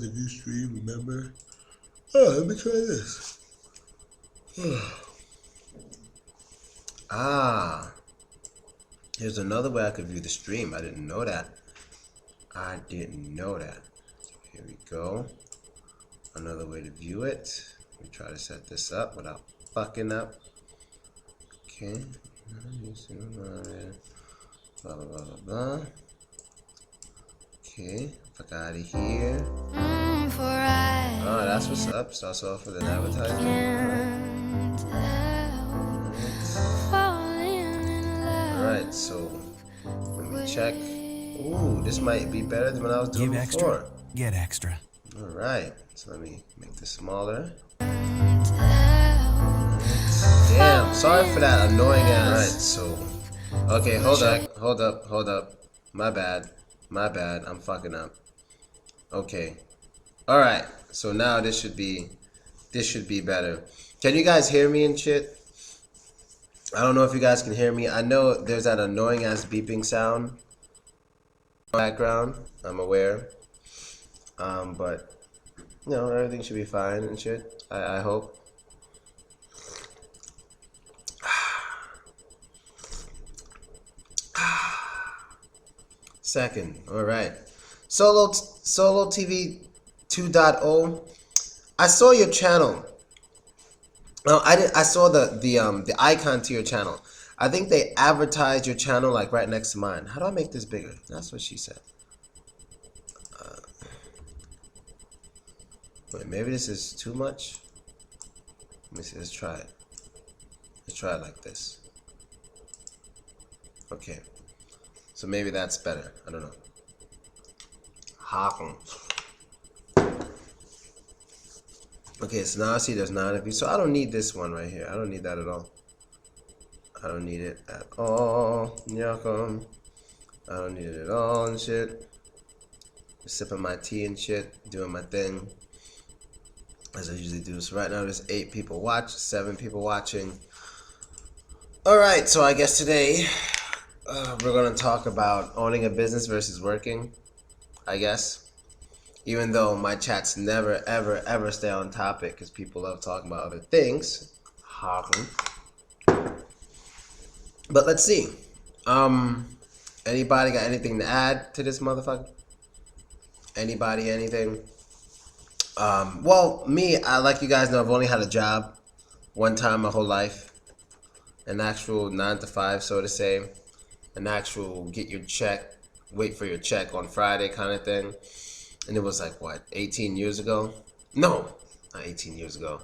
If you stream, remember? Oh, let me try this. Ah, here's another way I could view the stream. I didn't know that. I didn't know that. So here we go. Another way to view it. Let me try to set this up without fucking up. Okay. Blah, blah, blah, blah, blah. Okay. Fuck out of here. Oh, that's what's up. Starts off with an advertisement. Alright, so let me check. Ooh, this might be better than what I was doing before. Extra, get extra. Alright, so let me make this smaller. Damn, sorry for that annoying ass. Alright, so. Okay, hold up. My bad. I'm fucking up. Okay. Alright, so now this should be better. Can you guys hear me and shit? I don't know if you guys can hear me. I know there's that annoying ass beeping sound background. I'm aware. But you know, everything should be fine and shit. I hope. Second, all right. Solo TV 2.0. I saw your channel. No, I saw the icon to your channel. I think they advertised your channel like right next to mine. How do I make this bigger? That's what she said. Wait, maybe this is too much. Let me see. Let's try it. Let's try it like this. Okay. So maybe that's better. I don't know. Okay, so now I see there's 9 of you. So I don't need this one right here. I don't need that at all. I don't need it at all. Yakum. I don't need it at all and shit. Just sipping my tea and shit. Doing my thing. As I usually do. So right now there's 8 people watch. 7 people watching. Alright, so I guess today we're going to talk about owning a business versus working. I guess. Even though my chats never, ever, ever stay on topic because people love talking about other things. But let's see. Anybody got anything to add to this motherfucker? Anybody, anything? Well, me, like you guys know, I've only had a job one time my whole life. An actual 9 to 5, so to say. An actual get your check, wait for your check on Friday kind of thing. And it was like, what, 18 years ago? No, not 18 years ago.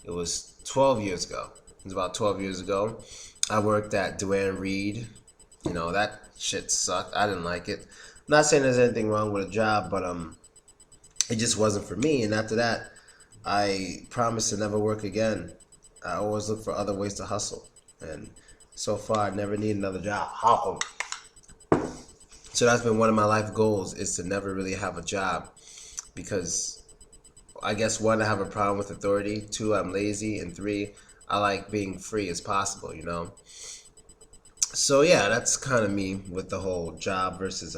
It was 12 years ago. It was about 12 years ago. I worked at Duane Reade. You know, that shit sucked. I didn't like it. I'm not saying there's anything wrong with a job, but it just wasn't for me. And after that, I promised to never work again. I always look for other ways to hustle. And so far, I never need another job. So that's been one of my life goals, is to never really have a job, because I guess 1, I have a problem with authority, 2, I'm lazy, and 3, I like being free as possible, you know. So yeah, that's kind of me with the whole job versus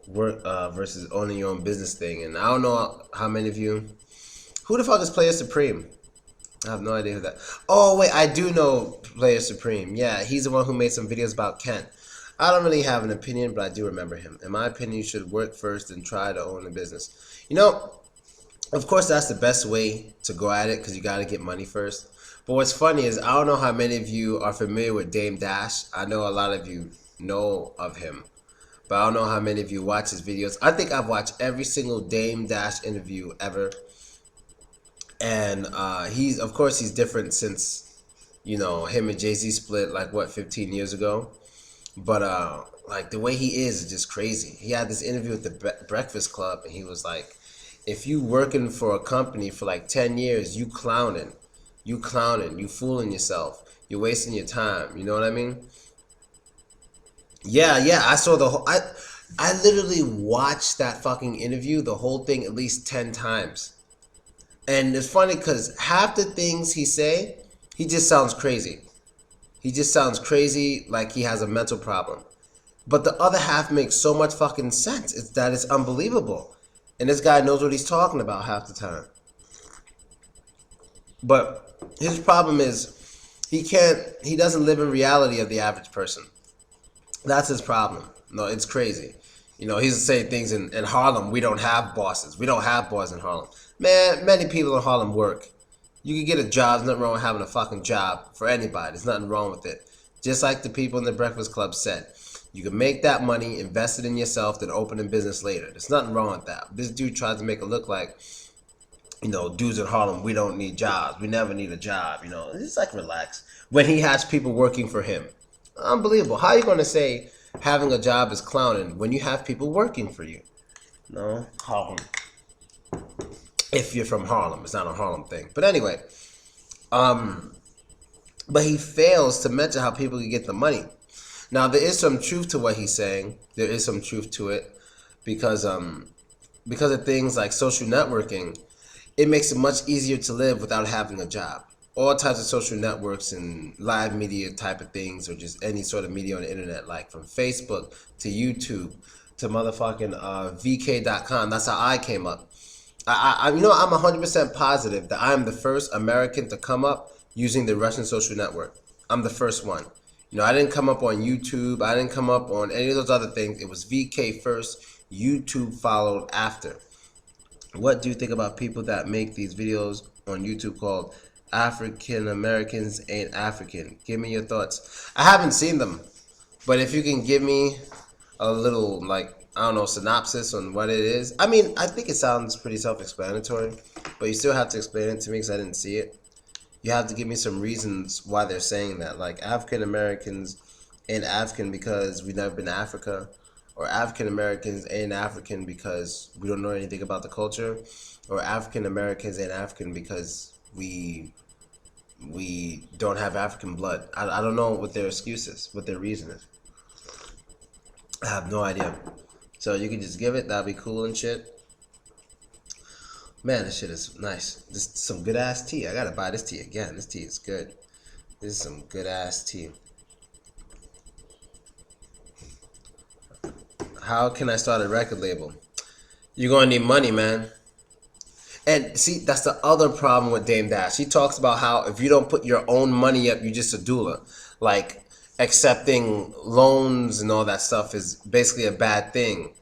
work versus owning your own business thing. And I don't know how many of you, who the fuck is Player Supreme? I have no idea who that. Oh wait, I do know Player Supreme. Yeah, he's the one who made some videos about Kent. I don't really have an opinion, but I do remember him. In my opinion, you should work first and try to own a business. You know, of course, that's the best way to go at it, because you got to get money first. But what's funny is, I don't know how many of you are familiar with Dame Dash. I know a lot of you know of him, but I don't know how many of you watch his videos. I think I've watched every single Dame Dash interview ever. And of course, he's different since, you know, him and Jay-Z split like, what, 15 years ago? But like, the way he is just crazy. He had this interview with the Breakfast Club, and he was like, if you working for a company for like 10 years, you clowning, you fooling yourself, you're wasting your time. You know what I mean? Yeah, I saw the whole, I literally watched that fucking interview, the whole thing, at least 10 times. And it's funny because half the things he say, he just sounds crazy. He just sounds crazy, like he has a mental problem. But the other half makes so much fucking sense. It's unbelievable. And this guy knows what he's talking about half the time. But his problem is he doesn't live in reality of the average person. That's his problem. No, it's crazy. He's saying things in Harlem. We don't have bosses. We don't have boys in Harlem. Man, many people in Harlem work. You can get a job. There's nothing wrong with having a fucking job for anybody. There's nothing wrong with it. Just like the people in the Breakfast Club said. You can make that money, invest it in yourself, then open a business later. There's nothing wrong with that. This dude tries to make it look like, dudes in Harlem, we don't need jobs. We never need a job. It's like, relax. When he has people working for him. Unbelievable. How are you going to say having a job is clowning when you have people working for you? No, Harlem. If you're from Harlem, it's not a Harlem thing. But anyway, but he fails to mention how people can get the money. Now, there is some truth to what he's saying. There is some truth to it because of things like social networking. It makes it much easier to live without having a job. All types of social networks and live media type of things, or just any sort of media on the internet, like from Facebook to YouTube to motherfucking VK.com. That's how I came up. I'm 100% positive that I'm the first American to come up using the Russian social network. I'm the first one. I didn't come up on YouTube. I didn't come up on any of those other things. It was VK first. YouTube followed after. What do you think about people that make these videos on YouTube called African Americans Ain't African? Give me your thoughts. I haven't seen them, but if you can give me a little, synopsis on what it is. I mean, I think it sounds pretty self-explanatory, but you still have to explain it to me because I didn't see it. You have to give me some reasons why they're saying that. Like, African Americans ain't African because we've never been to Africa, or African Americans ain't African because we don't know anything about the culture, or African Americans ain't African because we don't have African blood. I don't know what their excuse is, what their reason is. I have no idea. So you can just give it. That'll be cool and shit. Man, this shit is nice. This is some good ass tea. I gotta buy this tea again. This tea is good. This is some good ass tea. How can I start a record label? You're gonna need money, man. And see, that's the other problem with Dame Dash. He talks about how if you don't put your own money up, you're just a doula. Like, accepting loans and all that stuff is basically a bad thing.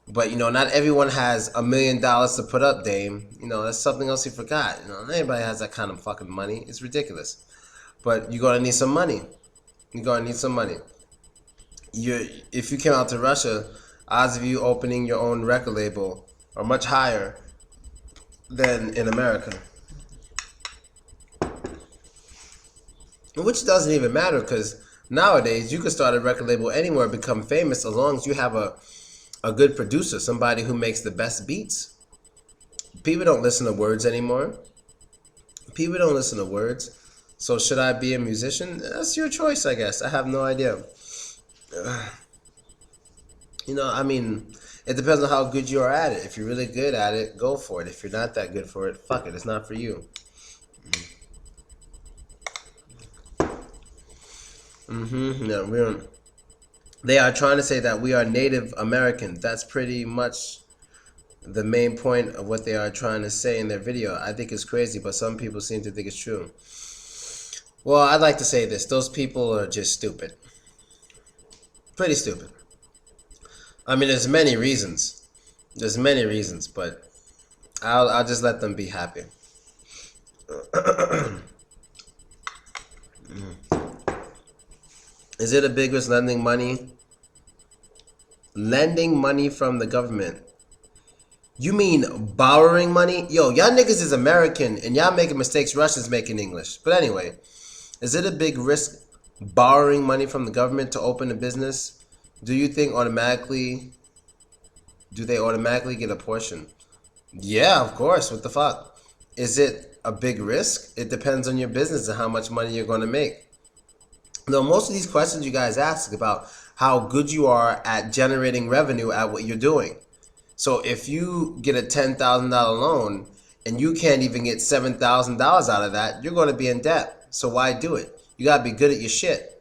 But, not everyone has $1 million to put up, Dame. That's something else he forgot. Not everybody has that kind of fucking money. It's ridiculous. But you're going to need some money. You're going to need some money. If you came out to Russia, odds of you opening your own record label are much higher than in America. Which doesn't even matter because nowadays you can start a record label anywhere, become famous, as long as you have a good producer, somebody who makes the best beats. People don't listen to words anymore. People don't listen to words. So should I be a musician? That's your choice, I guess. I have no idea. It depends on how good you are at it. If you're really good at it, go for it. If you're not that good for it, fuck it. It's not for you. They are trying to say that we are Native Americans. That's pretty much the main point of what they are trying to say in their video. I think it's crazy, but some people seem to think it's true. Well, I'd like to say this. Those people are just stupid. Pretty stupid. I mean, there's many reasons. There's many reasons, but I'll just let them be happy. Is it a big risk lending money? Lending money from the government. You mean borrowing money? Yo, y'all niggas is American and y'all making mistakes Russians making English. But anyway, is it a big risk borrowing money from the government to open a business? Do you think do they automatically get a portion? Yeah, of course. What the fuck? Is it a big risk? It depends on your business and how much money you're going to make. Though most of these questions you guys ask about how good you are at generating revenue at what you're doing. So if you get a $10,000 loan and you can't even get $7,000 out of that, you're going to be in debt. So why do it? You got to be good at your shit.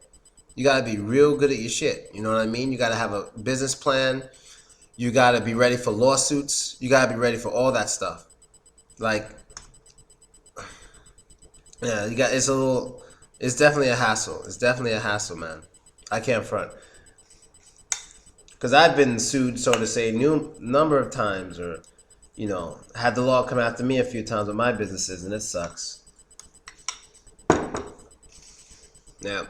You got to be real good at your shit. You know what I mean? You got to have a business plan. You got to be ready for lawsuits. You got to be ready for all that stuff. Like, yeah, it's definitely a hassle. It's definitely a hassle, man. I can't front. Because I've been sued, so to say, new number of times, or, had the law come after me a few times with my businesses, and it sucks. Yeah.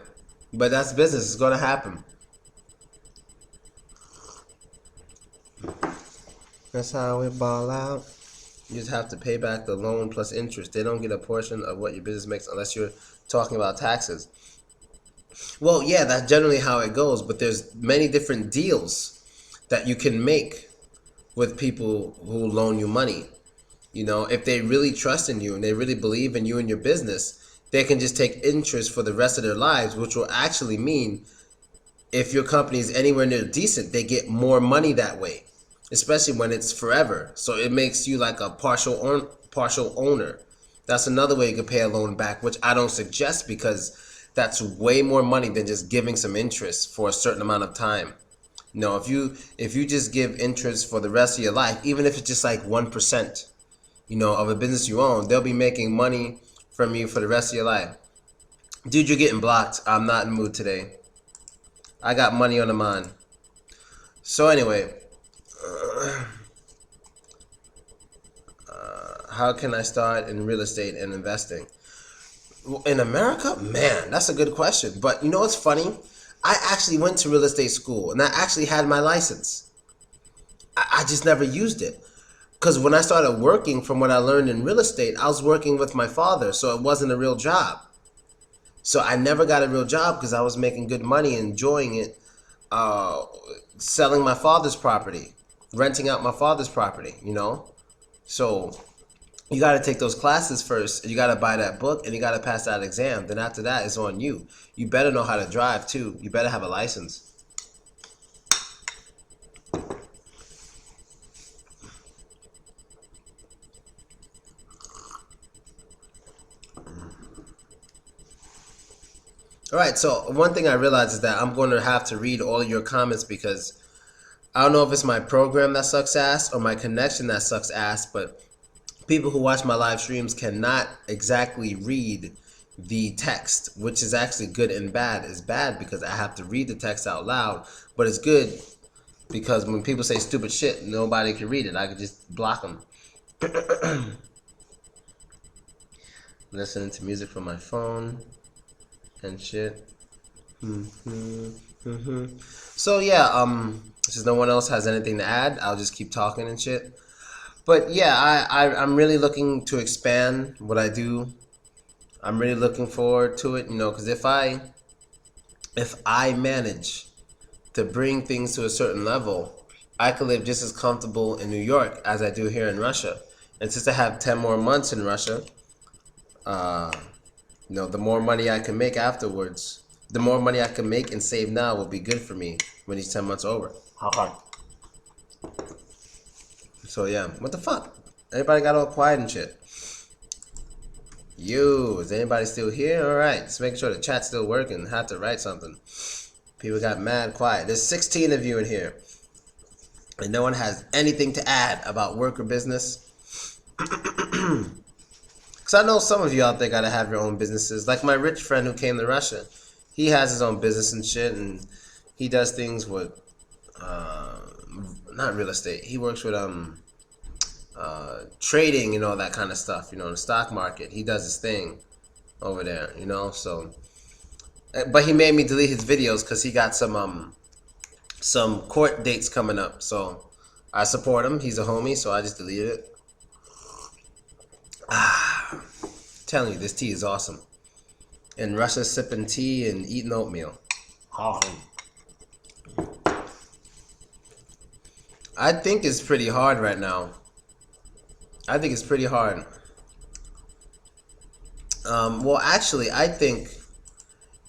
But that's business. It's going to happen. That's how we ball out. You just have to pay back the loan plus interest. They don't get a portion of what your business makes unless you're talking about taxes. Well, yeah, that's generally how it goes, but there's many different deals that you can make with people who loan you money. If they really trust in you and they really believe in you and your business, they can just take interest for the rest of their lives, which will actually mean if your company is anywhere near decent, they get more money that way, especially when it's forever. So it makes you like a partial owner. That's another way you can pay a loan back, which I don't suggest because that's way more money than just giving some interest for a certain amount of time. If you just give interest for the rest of your life, even if it's just like 1%, of a business you own, they'll be making money from you for the rest of your life. Dude, you're getting blocked. I'm not in the mood today. I got money on the mind. So anyway, how can I start in real estate and investing? In America? Man, that's a good question. But you know what's funny? I actually went to real estate school and I actually had my license. I just never used it. Because when I started working, from what I learned in real estate, I was working with my father, so it wasn't a real job. So I never got a real job because I was making good money, enjoying it, selling my father's property, renting out my father's property, So you got to take those classes first, and you got to buy that book, and you got to pass that exam. Then after that, it's on you. You better know how to drive, too. You better have a license. All right, so one thing I realized is that I'm going to have to read all of your comments because I don't know if it's my program that sucks ass or my connection that sucks ass, but people who watch my live streams cannot exactly read the text, which is actually good and bad. It's bad because I have to read the text out loud, but it's good because when people say stupid shit, nobody can read it. I can just block them. Listening to music from my phone and shit. So yeah, since no one else has anything to add, I'll just keep talking and shit. But yeah, I'm really looking to expand what I do. I'm really looking forward to it, because if I manage to bring things to a certain level, I could live just as comfortable in New York as I do here in Russia. And since I have 10 more months in Russia, the more money I can make afterwards, the more money I can make and save now will be good for me when these 10 months are over. How hard? So yeah, what the fuck? Everybody got all quiet and shit. Is anybody still here? Alright, just making sure the chat's still working. Had to write something. People got mad quiet. There's 16 of you in here. And no one has anything to add about work or business. Because I know some of you out there got to have your own businesses. Like my rich friend who came to Russia. He has his own business and shit. And he does things with, not real estate. He works with trading and all that kind of stuff. The stock market. He does his thing over there, So, but he made me delete his videos because he got some court dates coming up. So I support him. He's a homie, so I just deleted it. Telling you, this tea is awesome. In Russia, sipping tea and eating oatmeal. I think it's pretty hard right now. I think it's pretty hard. Well, actually, I think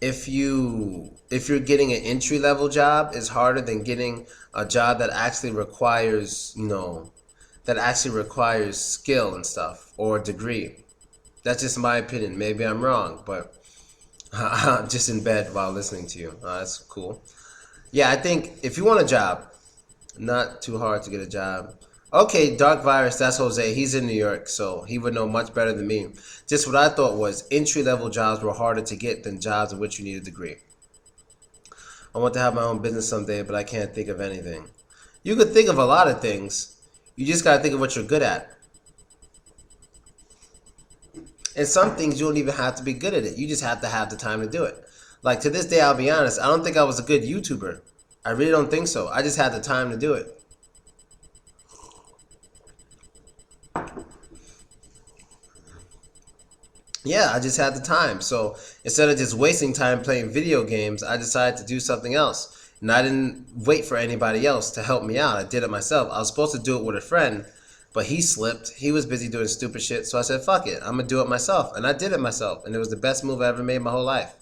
if you're getting an entry level job, it's harder than getting a job that actually requires, skill and stuff or degree. That's just my opinion. Maybe I'm wrong, but I'm just in bed while listening to you. That's cool. Yeah, I think if you want a job, Not too hard to get a job. Okay, Dark Virus, that's Jose. He's in New York, so he would know much better than me. Just what I thought was entry-level jobs were harder to get than jobs in which you need a degree. I want to have my own business someday, but I can't think of anything. You could think of a lot of things. You just got to think of what you're good at. And some things you don't even have to be good at it. You just have to have the time to do it. Like to this day, I'll be honest, I don't think I was a good YouTuber. I really don't think so. I just had the time to do it. Yeah, I just had the time. So instead of just wasting time playing video games, I decided to do something else. And I didn't wait for anybody else to help me out. I did it myself. I was supposed to do it with a friend, but he slipped. He was busy doing stupid shit. So I said, fuck it. I'm going to do it myself. And I did it myself. And it was the best move I ever made in my whole life.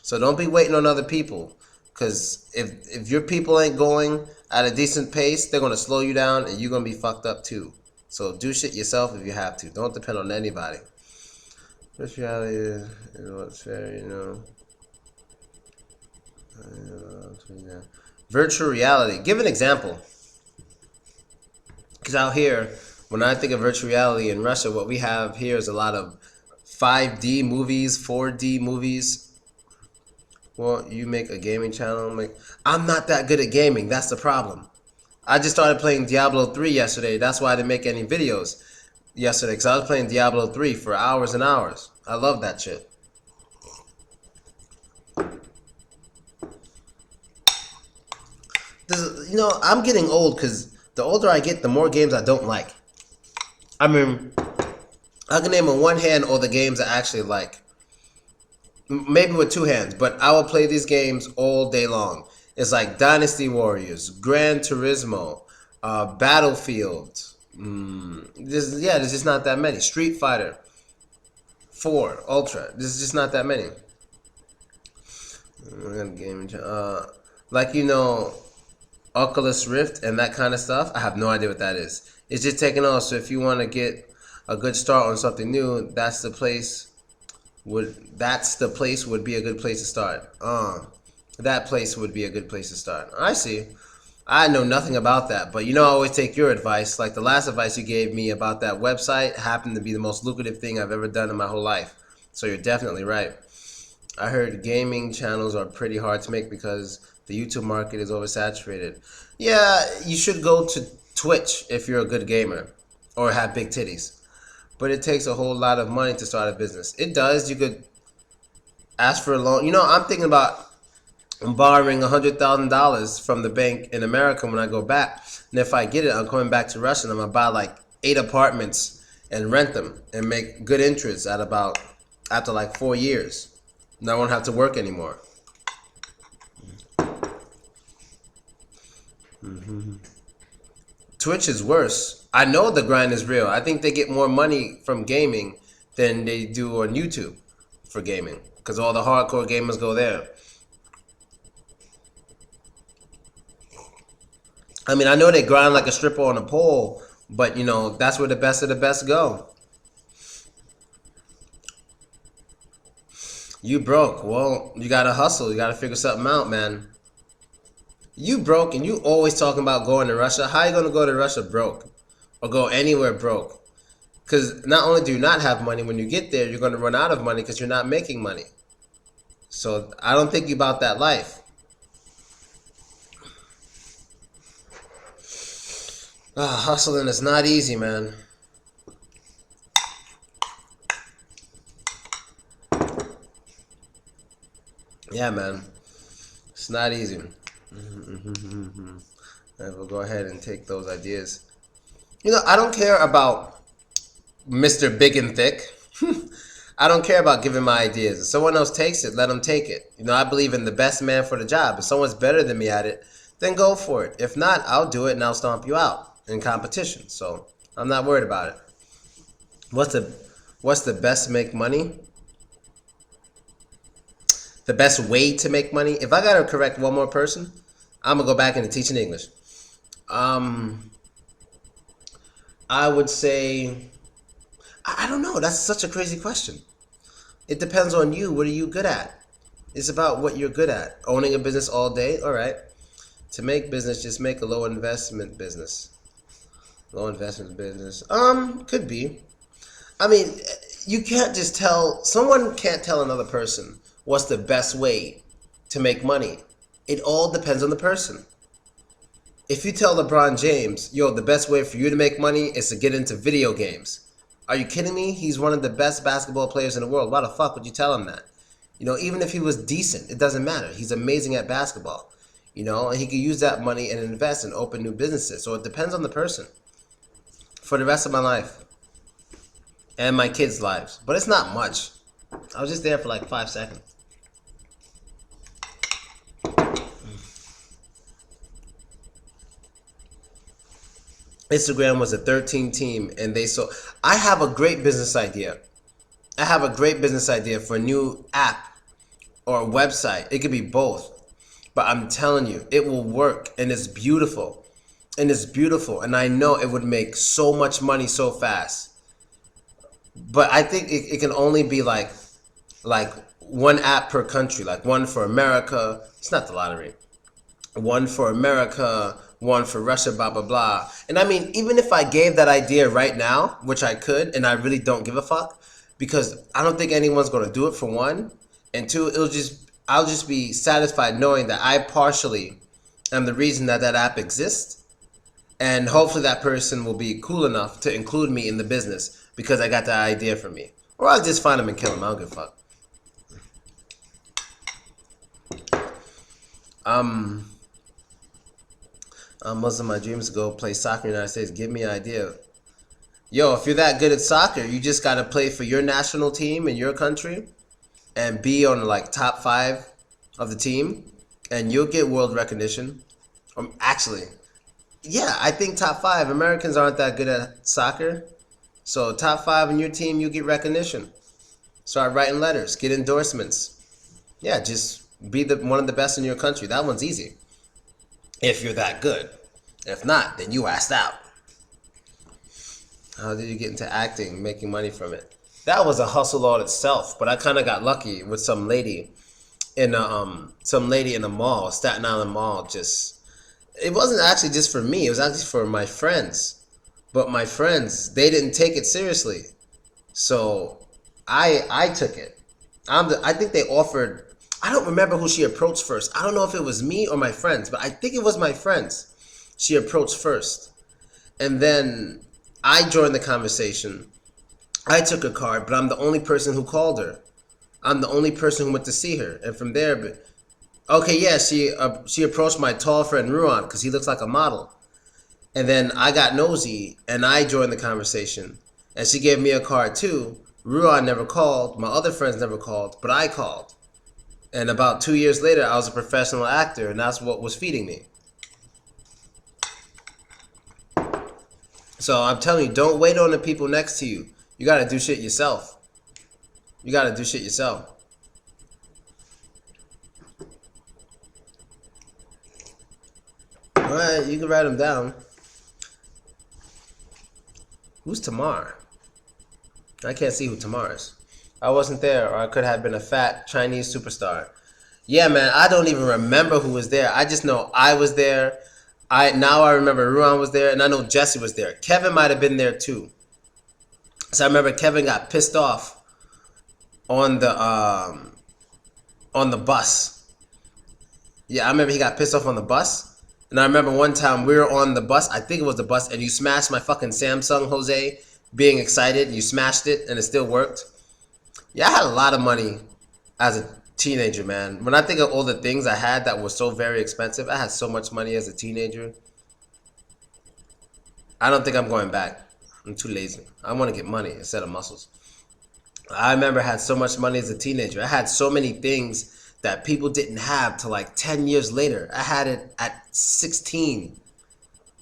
So don't be waiting on other people. Because if your people ain't going at a decent pace, they're going to slow you down and you're going to be fucked up too. So do shit yourself if you have to. Don't depend on anybody. This reality is what's fair, you know. Virtual reality. Give an example. Because out here, when I think of virtual reality in Russia, what we have here is a lot of 5D movies, 4D movies. Well, you make a gaming channel. I'm not that good at gaming. That's the problem. I just started playing Diablo 3 yesterday. That's why I didn't make any videos yesterday. Because I was playing Diablo 3 for hours and hours. I love that shit. You know, I'm getting old because the older I get, the more games I don't like. I mean, I can name on one hand all the games I actually like. Maybe with two hands, but I will play these games all day long. It's like Dynasty Warriors, Gran Turismo, Battlefield. There's just not that many. Street Fighter 4 Ultra. There's just not that many. Like, you know, Oculus Rift and that kind of stuff. I have no idea what that is. It's just taking off. So if you want to get a good start on something new, that's the place. Would be a good place to start. That place would be a good place to start. I see. I know nothing about that, but you know I always take your advice. Like the last advice you gave me about that website happened to be the most lucrative thing I've ever done in my whole life. So you're definitely right. I heard gaming channels are pretty hard to make because the YouTube market is oversaturated. Yeah, you should go to Twitch if you're a good gamer or have big titties. But it takes a whole lot of money to start a business. It does. You could ask for a loan. You know, I'm thinking about borrowing $100,000 from the bank in America when I go back. And if I get it, I'm coming back to Russia and I'm going to buy like 8 apartments and rent them and make good interest after like 4 years. And I won't have to work anymore. Twitch is worse. I know the grind is real. I think they get more money from gaming than they do on YouTube for gaming. Because all the hardcore gamers go there. I mean, I know they grind like a stripper on a pole, but you know, that's where the best of the best go. You broke. Well, you gotta hustle. You gotta figure something out, man. You broke and you always talking about going to Russia. How are you gonna go to Russia broke? Or go anywhere broke? Because not only do you not have money, when you get there, you're gonna run out of money because you're not making money. So I don't think about that life. Hustling is not easy, man. Yeah, man. It's not easy. And we'll go ahead and take those ideas. You know, I don't care about Mr. Big and Thick. I don't care about giving my ideas. If someone else takes it, let them take it. You know, I believe in the best man for the job. If someone's better than me at it, then go for it. If not, I'll do it and I'll stomp you out in competition. So I'm not worried about it. What's the best to make money? The best way to make money? If I gotta correct one more person, I'm gonna go back into teaching English. I would say, I don't know. That's such a crazy question. It depends on you. What are you good at? It's about what you're good at. Owning a business all day, all right. To make business, just make a low investment business. Low investment business. Could be. I mean, you can't just tell, someone can't tell another person what's the best way to make money. It all depends on the person. If you tell LeBron James, yo, the best way for you to make money is to get into video games. Are you kidding me? He's one of the best basketball players in the world. Why the fuck would you tell him that? You know, even if he was decent, it doesn't matter. He's amazing at basketball. You know, and he could use that money and invest and open new businesses. So it depends on the person. For the rest of my life. And my kids' lives. But it's not much. I was just there for like 5 seconds. Instagram was a 13 team and they saw. I have a great business idea. I have a great business idea for a new app or a website. It could be both. But I'm telling you, it will work and it's beautiful. And it's beautiful. And I know it would make so much money so fast. But I think it can only be like one app per country. Like one for America. It's not the lottery. One for America, one for Russia, blah, blah, blah. And I mean, even if I gave that idea right now, which I could, and I really don't give a fuck, because I don't think anyone's going to do it, for one. And two, I'll just be satisfied knowing that I partially am the reason that that app exists. And hopefully that person will be cool enough to include me in the business because I got that idea from me. Or I'll just find him and kill him. I don't give a fuck. Muslim, my dreams to go play soccer in the United States. Give me an idea. Yo, if you're that good at soccer, you just got to play for your national team in your country and be on like top 5 of the team and you'll get world recognition. Actually, yeah, I think top 5. Americans aren't that good at soccer. So top 5 in your team, you get recognition. Start writing letters, get endorsements. Yeah, just be one of the best in your country. That one's easy. If you're that good. If not, then you asked out. How did you get into acting, making money from it? That was a hustle all itself, but I kind of got lucky with some lady in a mall, Staten Island Mall. It wasn't actually just for me. It was actually for my friends. But my friends, they didn't take it seriously. So I took it. I think they offered. I don't remember who she approached first. I don't know if it was me or my friends, but I think it was my friends. She approached first. And then I joined the conversation. I took her card, but I'm the only person who called her. I'm the only person who went to see her. And from there, okay, yeah, she approached my tall friend Ruan because he looks like a model. And then I got nosy and I joined the conversation. And she gave me a card too. Ruan never called. My other friends never called, but I called. And about 2 years later, I was a professional actor, and that's what was feeding me. So I'm telling you, don't wait on the people next to you. You got to do shit yourself. You got to do shit yourself. All right, you can write them down. Who's Tamar? I can't see who Tamar is. I wasn't there, or I could have been a fat Chinese superstar. Yeah, man, I don't even remember who was there. I just know I was there. Now I remember Ruan was there, and I know Jesse was there. Kevin might have been there too. So I remember Kevin got pissed off on the bus. Yeah, I remember he got pissed off on the bus. And I remember one time we were on the bus, I think it was the bus, and you smashed my fucking Samsung, Jose, being excited. You smashed it, and it still worked. Yeah, I had a lot of money as a teenager, man. When I think of all the things I had that were so very expensive, I had so much money as a teenager. I don't think I'm going back. I'm too lazy. I want to get money instead of muscles. I remember I had so much money as a teenager. I had so many things that people didn't have till like 10 years later. I had it at 16.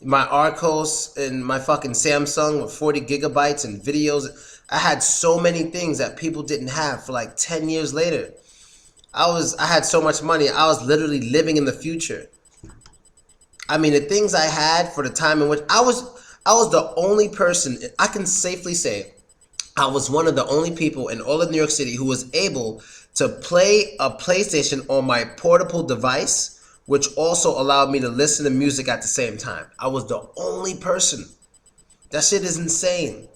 My Arcos and my fucking Samsung with 40 gigabytes and videos. I had so many things that people didn't have for like 10 years later. I had so much money. I was literally living in the future. I mean, the things I had for the time in which I was the only person, I can safely say, I was one of the only people in all of New York City who was able to play a PlayStation on my portable device which also allowed me to listen to music at the same time. I was the only person. That shit is insane.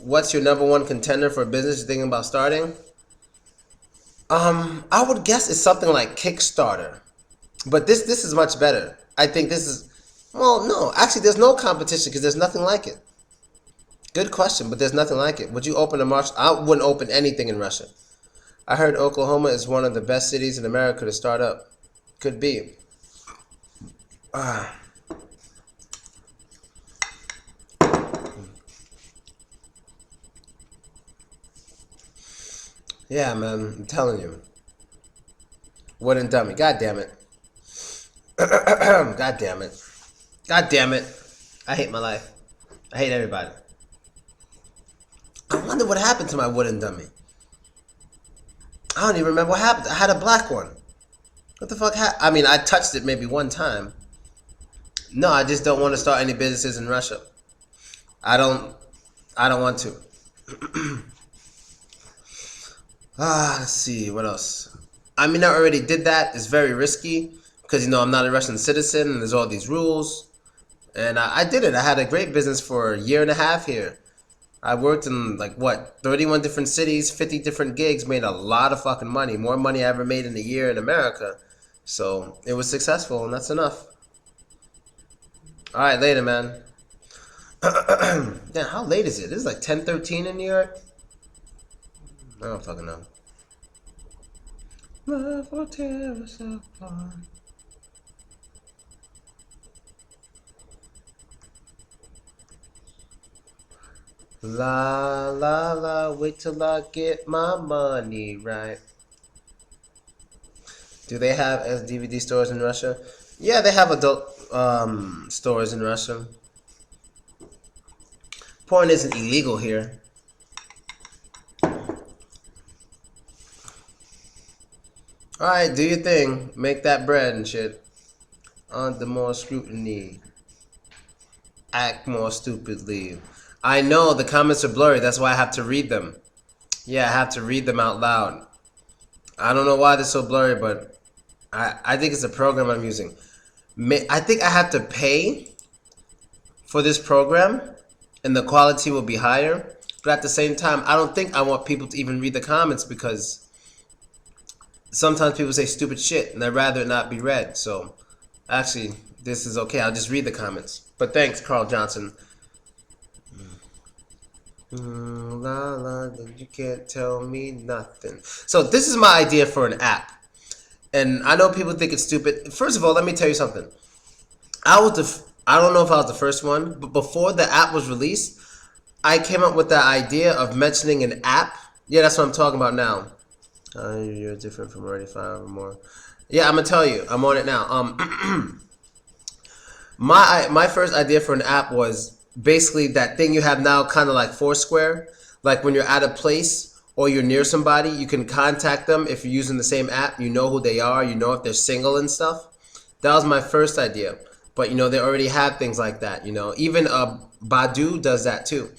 What's your number one contender for a business you're thinking about starting? I would guess it's something like Kickstarter. But this is much better. I think this is, well, no. Actually, there's no competition because there's nothing like it. Good question, but there's nothing like it. Would you open a martial? I wouldn't open anything in Russia. I heard Oklahoma is one of the best cities in America to start up. Could be. Yeah, man. I'm telling you. Wooden dummy. God damn it. God damn it. God damn it. I hate my life. I hate everybody. I wonder what happened to my wooden dummy. I don't even remember what happened. I had a black one. What the fuck happened? I mean, I touched it maybe one time. No, I just don't want to start any businesses in Russia. I don't want to. Let's see, what else? I mean, I already did that. It's very risky because, I'm not a Russian citizen and there's all these rules. And I did it. I had a great business for a year and a half here. I worked in 31 different cities, 50 different gigs, made a lot of fucking money. More money I ever made in a year in America. So it was successful and that's enough. All right, later, man. Damn, how late is it? This is like 10:13 in New York. I don't fucking know. Love will tear us apart. La la la, wait till I get my money right. Do they have DVD stores in Russia? Yeah, they have adult stores in Russia. Porn isn't illegal here. Alright, do your thing. Make that bread and shit. Under more scrutiny. Act more stupidly. I know the comments are blurry. That's why I have to read them. Yeah, I have to read them out loud. I don't know why they're so blurry, but I think it's a program I'm using. I think I have to pay for this program, and the quality will be higher. But at the same time, I don't think I want people to even read the comments because sometimes people say stupid shit, and I'd rather it not be read. So, actually, this is okay. I'll just read the comments. But thanks, Carl Johnson. La la, you can't tell me nothing. So this is my idea for an app, and I know people think it's stupid. First of all, let me tell you something. I don't know if I was the first one, but before the app was released, I came up with the idea of mentioning an app. Yeah, that's what I'm talking about now. You're different from already 5 or more. Yeah, I'm gonna tell you. I'm on it now. My first idea for an app was basically that thing you have now, kind of like Foursquare. Like when you're at a place or you're near somebody, you can contact them if you're using the same app. You know who they are. You know if they're single and stuff. That was my first idea. But they already have things like that. Even Badu does that too.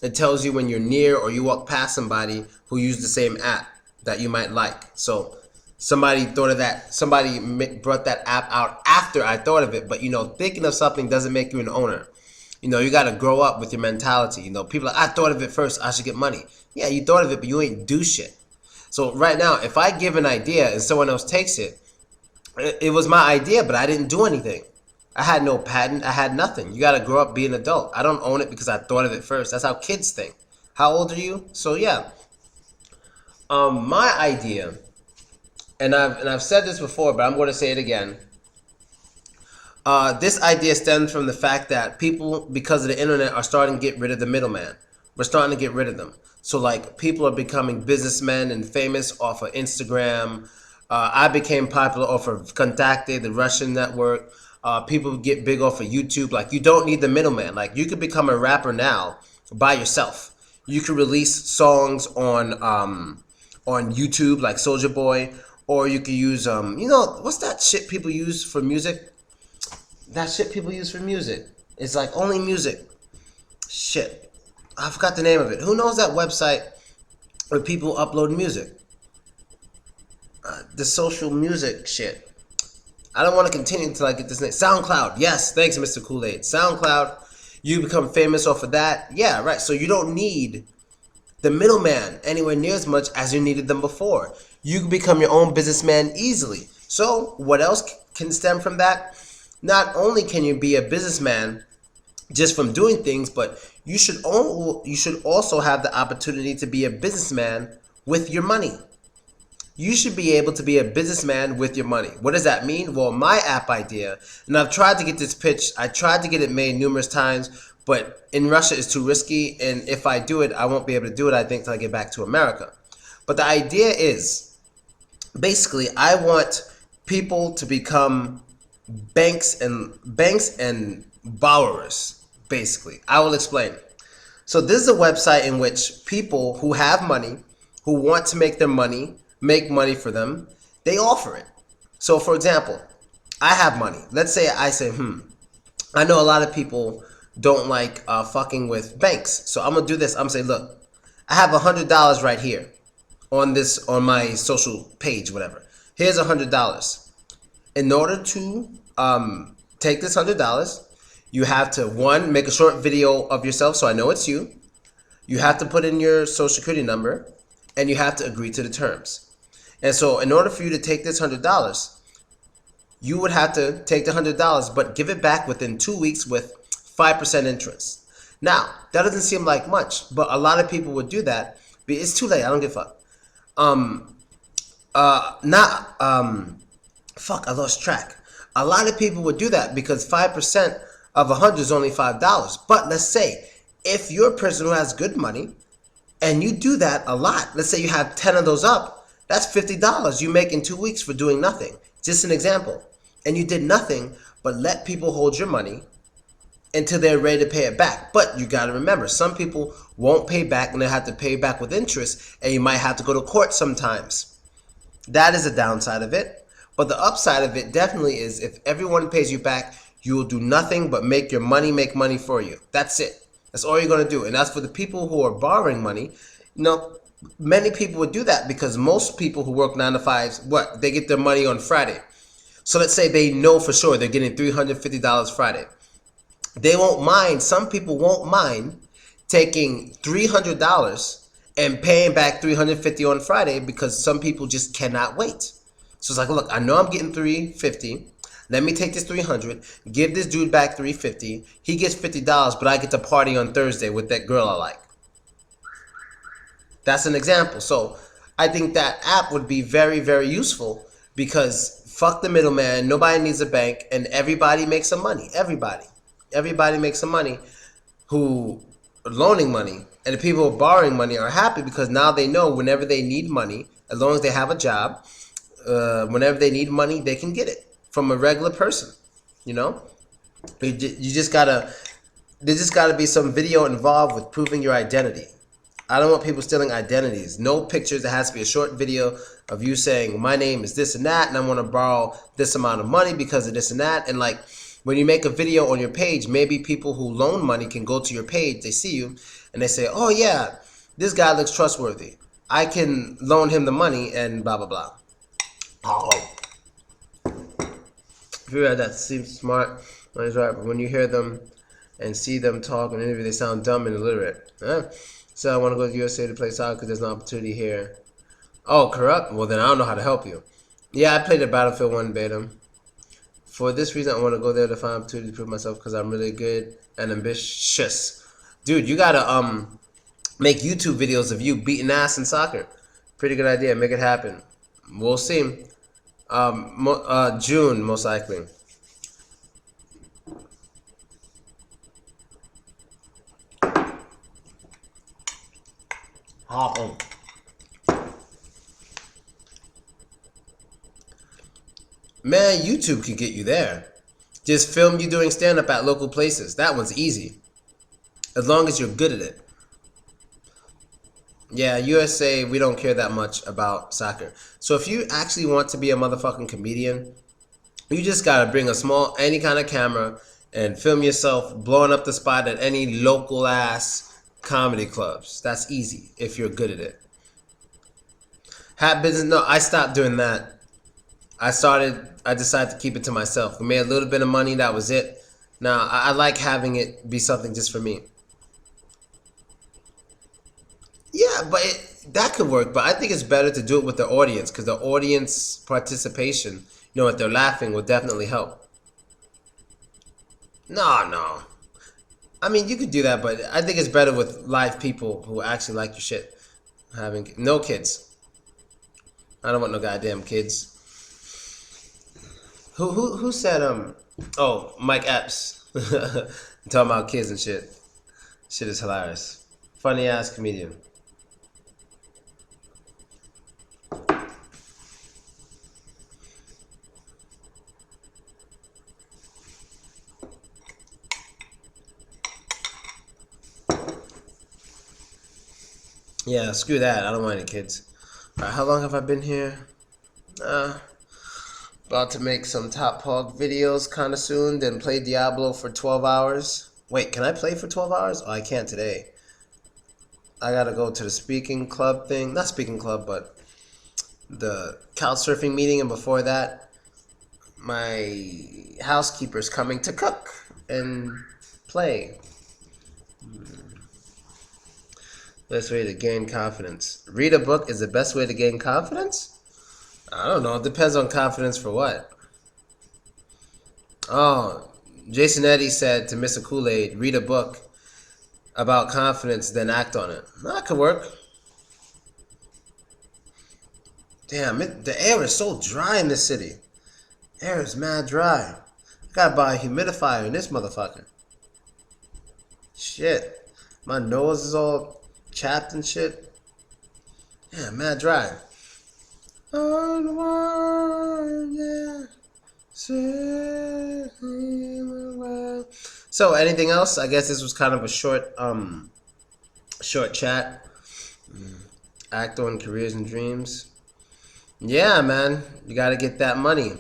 It tells you when you're near or you walk past somebody who used the same app that you might like. So somebody thought of that. Somebody brought that app out after I thought of it. But thinking of something doesn't make you an owner. You got to grow up with your mentality. People are like, I thought of it first. I should get money. Yeah, you thought of it, but you ain't do shit. So right now, if I give an idea and someone else takes it, it was my idea, but I didn't do anything. I had no patent. I had nothing. You got to grow up, be an adult. I don't own it because I thought of it first. That's how kids think. How old are you? So yeah. My idea, and I've said this before, but I'm going to say it again. This idea stems from the fact that people, because of the internet, are starting to get rid of the middleman. We're starting to get rid of them. So people are becoming businessmen and famous off of Instagram. I became popular off of Kontakte, the Russian network. People get big off of YouTube. You don't need the middleman. You could become a rapper now by yourself. You could release songs on YouTube like Soulja Boy, or you could use what's that shit people use for music? That shit people use for music. It's only music. Shit. I forgot the name of it. Who knows that website where people upload music? the social music shit. I don't want to continue until I get this name. SoundCloud. Yes, thanks, Mr. Kool-Aid. SoundCloud. You become famous off of that. Yeah, right. So you don't need the middleman anywhere near as much as you needed them before. You can become your own businessman easily. So what else can stem from that? Not only can you be a businessman just from doing things, but you should also have the opportunity to be a businessman with your money. You should be able to be a businessman with your money. What does that mean? Well, my app idea, and I've tried to get this pitched, I tried to get it made numerous times, but in Russia it's too risky, and if I do it, I won't be able to do it, I think, till I get back to America. But the idea is, basically, I want people to become banks and borrowers, basically. I will explain. So this is a website in which people who have money, who want to make their money, make money for them, they offer it. So for example, I have money. Let's say I say, I know a lot of people don't like fucking with banks. So I'm gonna do this. I'm gonna say, look, I have $100 right here on my social page, whatever. Here's $100. In order to take this $100, you have to, one, make a short video of yourself so I know it's you. You have to put in your social security number, and you have to agree to the terms. And so in order for you to take this $100, you would have to take the $100, but give it back within 2 weeks with 5% interest. Now, that doesn't seem like much, but a lot of people would do that. But it's too late. I don't give a fuck. I lost track. A lot of people would do that because 5% of 100 is only $5. But let's say if you're a person who has good money and you do that a lot, let's say you have 10 of those up, that's $50 you make in 2 weeks for doing nothing. Just an example. And you did nothing but let people hold your money until they're ready to pay it back. But you got to remember, some people won't pay back and they have to pay back with interest, and you might have to go to court sometimes. That is a downside of it. But the upside of it definitely is if everyone pays you back, you will do nothing but make your money make money for you. That's it. That's all you're going to do. And as for the people who are borrowing money, many people would do that because most people who work 9 to 5s, they get their money on Friday. So let's say they know for sure they're getting $350 Friday. They won't mind, some people won't mind taking $300 and paying back $350 on Friday because some people just cannot wait. So it's like, look, I know I'm getting $350. Let me take this $300, give this dude back $350. He gets $50, but I get to party on Thursday with that girl I like. That's an example. So I think that app would be very, very useful because fuck the middleman. Nobody needs a bank, and everybody makes some money. Everybody makes some money who are loaning money, and the people who are borrowing money are happy because now they know whenever they need money, as long as they have a job, whenever they need money, they can get it from a regular person. There just gotta be some video involved with proving your identity. I don't want people stealing identities. No pictures. It has to be a short video of you saying, my name is this and that, and I want to borrow this amount of money because of this and that. And like, when you make a video on your page, maybe people who loan money can go to your page, they see you, and they say, oh yeah, this guy looks trustworthy. I can loan him the money and blah, blah, blah. Oh. If you heard that, seems smart. That's right, but when you hear them and see them talk and interview, they sound dumb and illiterate. So I want to go to the USA to play soccer because there's no opportunity here. Oh, corrupt? Well, then I don't know how to help you. Yeah, I played at Battlefield 1 beta. For this reason, I want to go there to find opportunity to prove myself because I'm really good and ambitious. Dude, you got to make YouTube videos of you beating ass in soccer. Pretty good idea. Make it happen. We'll see. June, most likely. Man, YouTube can get you there. Just film you doing stand-up at local places. That one's easy. As long as you're good at it. Yeah, USA, we don't care that much about soccer. So if you actually want to be a motherfucking comedian, you just gotta bring any kind of camera and film yourself blowing up the spot at any local ass comedy clubs. That's easy if you're good at it. Hat business, no, I stopped doing that I decided to keep it to myself. We made a little bit of money, that was it. Now, I like having it be something just for me. Yeah, but that could work. But I think it's better to do it with the audience because the audience participation, if they're laughing, will definitely help. No, no. I mean, you could do that, but I think it's better with live people who actually like your shit. Having no kids. I don't want no goddamn kids. Who said Oh, Mike Epps. Talking about kids and shit. Shit is hilarious. Funny ass comedian. Yeah, screw that. I don't want any kids. Alright, how long have I been here? About to make some Top Hog videos kind of soon, then play Diablo for 12 hours. Wait, can I play for 12 hours? Oh, I can't today. I gotta go to the speaking club thing. Not speaking club, but the couch surfing meeting, and before that, my housekeeper's coming to cook and play. Best way to gain confidence. Read a book is the best way to gain confidence? I don't know. It depends on confidence for what. Oh, Jason Eddy said to Mr. Kool-Aid, read a book about confidence, then act on it. That could work. Damn, the air is so dry in this city. Air is mad dry. I gotta buy a humidifier in this motherfucker. Shit. My nose is all chapped and shit. Yeah, mad dry. So anything else? I guess this was kind of a short chat. Act on careers and dreams. Yeah, man, you gotta get that money.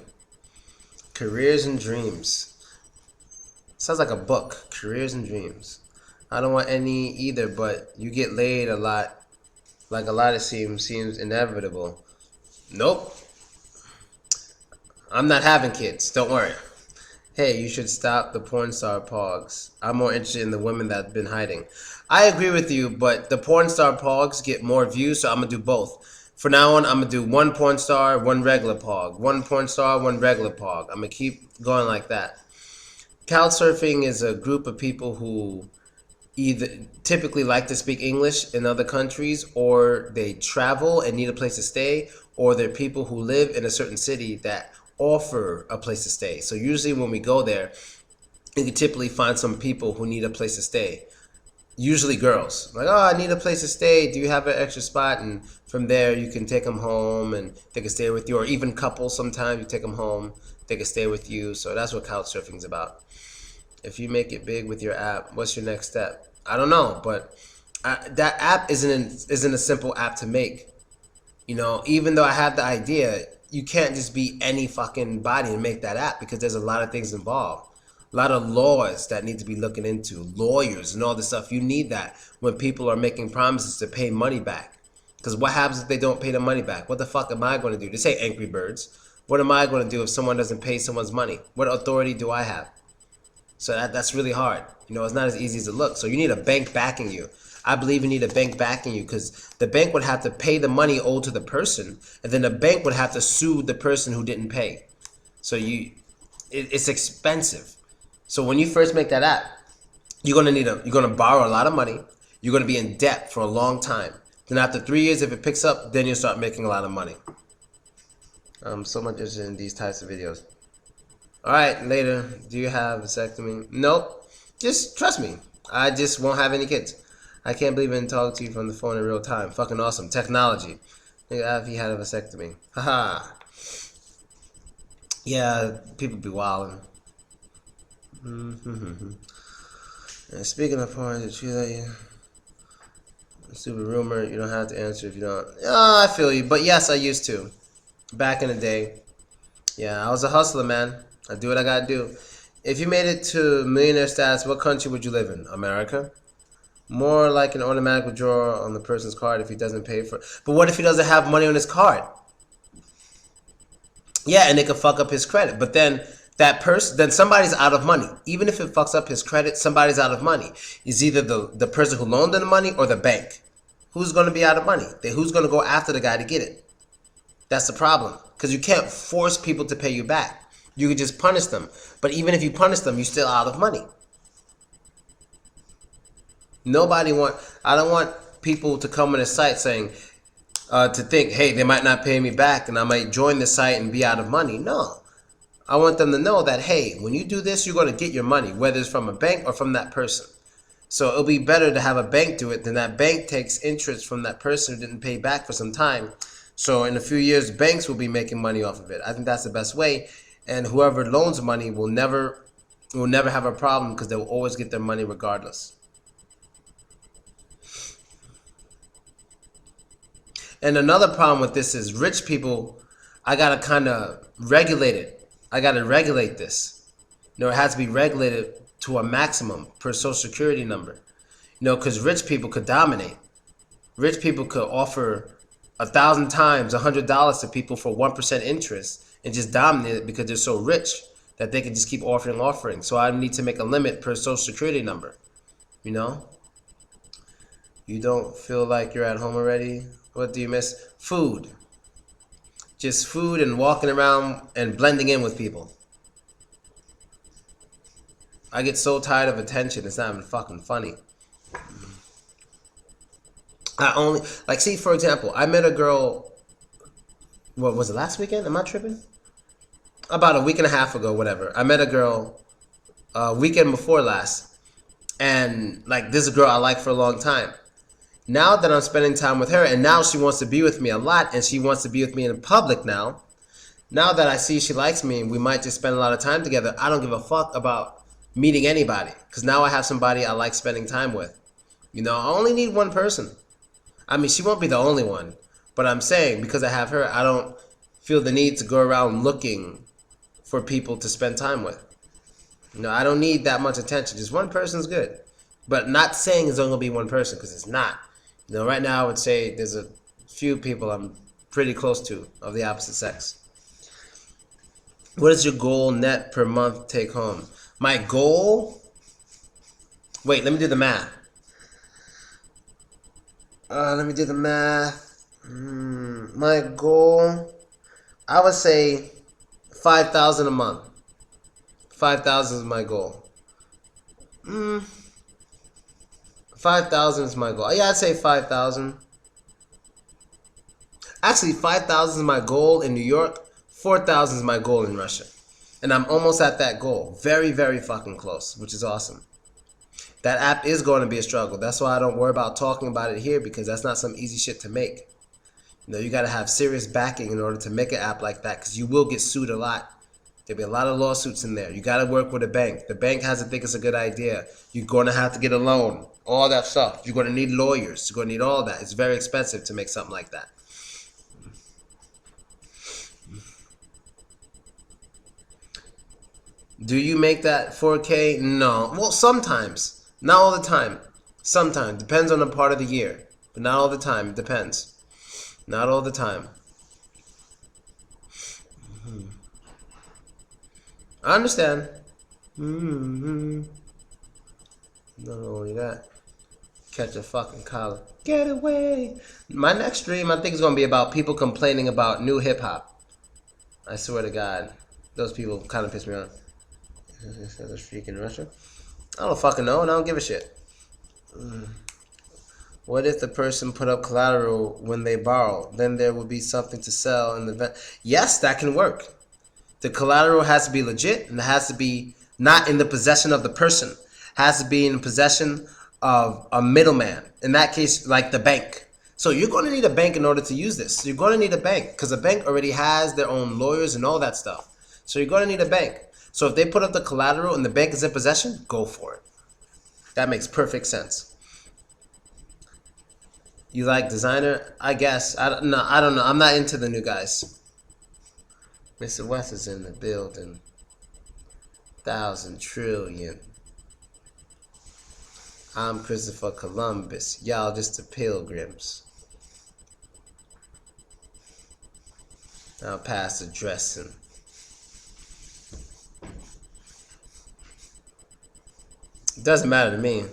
Careers and dreams. Sounds like a book. Careers and dreams. I don't want any either, but you get laid a lot. Like a lot of seems inevitable. Nope. I'm not having kids. Don't worry. Hey, you should stop the porn star pogs. I'm more interested in the women that have been hiding. I agree with you, but the porn star pogs get more views, so I'm going to do both. For now on, I'm going to do one porn star, one regular pog. One porn star, one regular pog. I'm going to keep going like that. Couchsurfing is a group of people who either typically like to speak English in other countries, or they travel and need a place to stay, or they're people who live in a certain city that offer a place to stay. So usually when we go there, you can typically find some people who need a place to stay. Usually girls. Like, oh, I need a place to stay. Do you have an extra spot? And from there, you can take them home and they can stay with you. Or even couples, sometimes you take them home, they can stay with you. So that's what couchsurfing is about. If you make it big with your app, what's your next step? I don't know, but that app isn't a simple app to make. Even though I have the idea, you can't just be any fucking body and make that app because there's a lot of things involved. A lot of laws that need to be looking into, lawyers and all this stuff. You need that when people are making promises to pay money back. Because what happens if they don't pay the money back? What the fuck am I going to do? This ain't Angry Birds. What am I going to do if someone doesn't pay someone's money? What authority do I have? So that's really hard. It's not as easy as it looks. So you need a bank backing you. I believe you need a bank backing you because the bank would have to pay the money owed to the person, and then the bank would have to sue the person who didn't pay. So it's expensive. So when you first make that app, you're gonna borrow a lot of money. You're gonna be in debt for a long time. Then after 3 years, if it picks up, then you'll start making a lot of money. I'm so much interested in these types of videos. All right, later. Do you have a vasectomy? Nope. Just trust me. I just won't have any kids. I can't believe I didn't talk to you from the phone in real time. Fucking awesome. Technology. If he had a vasectomy. Haha. Yeah, people be wilding. And speaking of porn, did you that you? Stupid rumor. You don't have to answer if you don't. Oh, I feel you. But yes, I used to. Back in the day. Yeah, I was a hustler, man. I do what I gotta do. If you made it to millionaire status, what country would you live in? America? More like an automatic withdrawal on the person's card if he doesn't pay for it. But what if he doesn't have money on his card? Yeah, and it could fuck up his credit. But then then somebody's out of money. Even if it fucks up his credit, somebody's out of money. It's either the person who loaned him the money or the bank. Who's going to be out of money? Who's going to go after the guy to get it? That's the problem. Because you can't force people to pay you back. You could just punish them. But even if you punish them, you're still out of money. I don't want people to come on a site saying, to think, hey, they might not pay me back and I might join the site and be out of money. No. I want them to know that, hey, when you do this, you're going to get your money, whether it's from a bank or from that person. So it'll be better to have a bank do it than that bank takes interest from that person who didn't pay back for some time. So in a few years, banks will be making money off of it. I think that's the best way. And whoever loans money will never have a problem because they will always get their money regardless. And another problem with this is rich people, I got to kind of regulate it. I got to regulate this. It has to be regulated to a maximum per social security number. Because rich people could dominate. Rich people could offer 1,000 times $100 to people for 1% interest and just dominate it because they're so rich that they can just keep offering. So I need to make a limit per social security number. You don't feel like you're at home already? What do you miss? Food. Just food and walking around and blending in with people. I get so tired of attention, it's not even fucking funny. For example, I met a girl, what was it, last weekend? Am I tripping? About a week and a half ago, whatever. I met a girl weekend before last. And this is a girl I like for a long time. Now that I'm spending time with her, and now she wants to be with me a lot, and she wants to be with me in public now. Now that I see she likes me, and we might just spend a lot of time together, I don't give a fuck about meeting anybody. Because now I have somebody I like spending time with. I only need one person. I mean, she won't be the only one. But I'm saying, because I have her, I don't feel the need to go around looking for people to spend time with. I don't need that much attention. Just one person's good. But not saying it's only going to be one person, because it's not. Right now I would say there's a few people I'm pretty close to of the opposite sex. What is your goal net per month take home? My goal? Wait, let me do the math. My goal, I would say 5,000 a month. 5,000 is my goal. 5,000 is my goal. Yeah, I'd say 5,000. Actually, 5,000 is my goal in New York. 4,000 is my goal in Russia. And I'm almost at that goal. Very, very fucking close, which is awesome. That app is going to be a struggle. That's why I don't worry about talking about it here, because that's not some easy shit to make. You got to have serious backing in order to make an app like that, because you will get sued a lot. There'll be a lot of lawsuits in there. You got to work with a bank. The bank has to think it's a good idea. You're going to have to get a loan. All that stuff. You're going to need lawyers. You're going to need all that. It's very expensive to make something like that. Do you make that 4K? No. Well, sometimes. Not all the time. Sometimes. Depends on the part of the year. But not all the time. It depends. Not all the time. I understand. Not only that. Catch a fucking collar. Get away. My next stream, I think, is going to be about people complaining about new hip-hop. I swear to God. Those people kind of piss me off. Is that a freak in Russia? I don't fucking know, and I don't give a shit. What if the person put up collateral when they borrow? Then there will be something to sell in the event. Yes, that can work. The collateral has to be legit, and it has to be not in the possession of the person. It has to be in possession of a middleman. In that case, like the bank. So you're going to need a bank in order to use this. You're going to need a bank, because a bank already has their own lawyers and all that stuff. So you're going to need a bank. So if they put up the collateral and the bank is in possession, go for it. That makes perfect sense. You like designer? I guess. I don't know. I'm not into the new guys. Mr. West is in the building. 1,000 trillion. I'm Christopher Columbus. Y'all just the pilgrims. Now pass the dressing. It doesn't matter to me.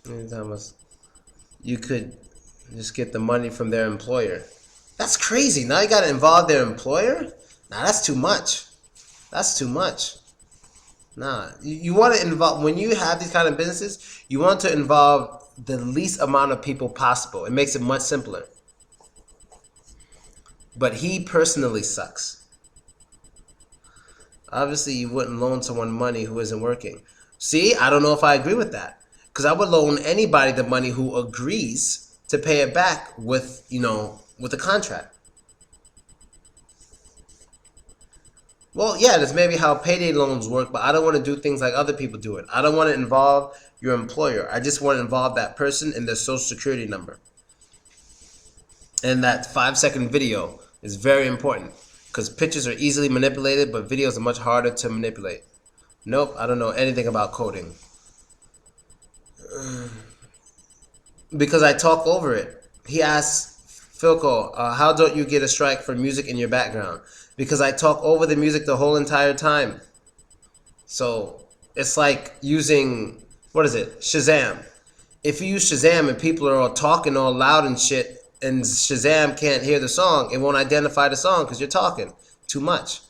Anytime you could just get the money from their employer. That's crazy. Now you got to involve their employer? Nah, that's too much. That's too much. Nah, you want to involve, when you have these kind of businesses, you want to involve the least amount of people possible. It makes it much simpler. But he personally sucks. Obviously, you wouldn't loan someone money who isn't working. See, I don't know if I agree with that. Because I would loan anybody the money who agrees to pay it back with, with a contract. Well, yeah, that's maybe how payday loans work, but I don't want to do things like other people do it. I don't want to involve your employer. I just want to involve that person and their social security number. And that 5-second video is very important because pictures are easily manipulated, but videos are much harder to manipulate. Nope, I don't know anything about coding. Because I talk over it. He asks, Philco, how don't you get a strike for music in your background? Because I talk over the music the whole entire time. So it's like using, what is it? Shazam. If you use Shazam and people are all talking all loud and shit, and Shazam can't hear the song, it won't identify the song because you're talking too much.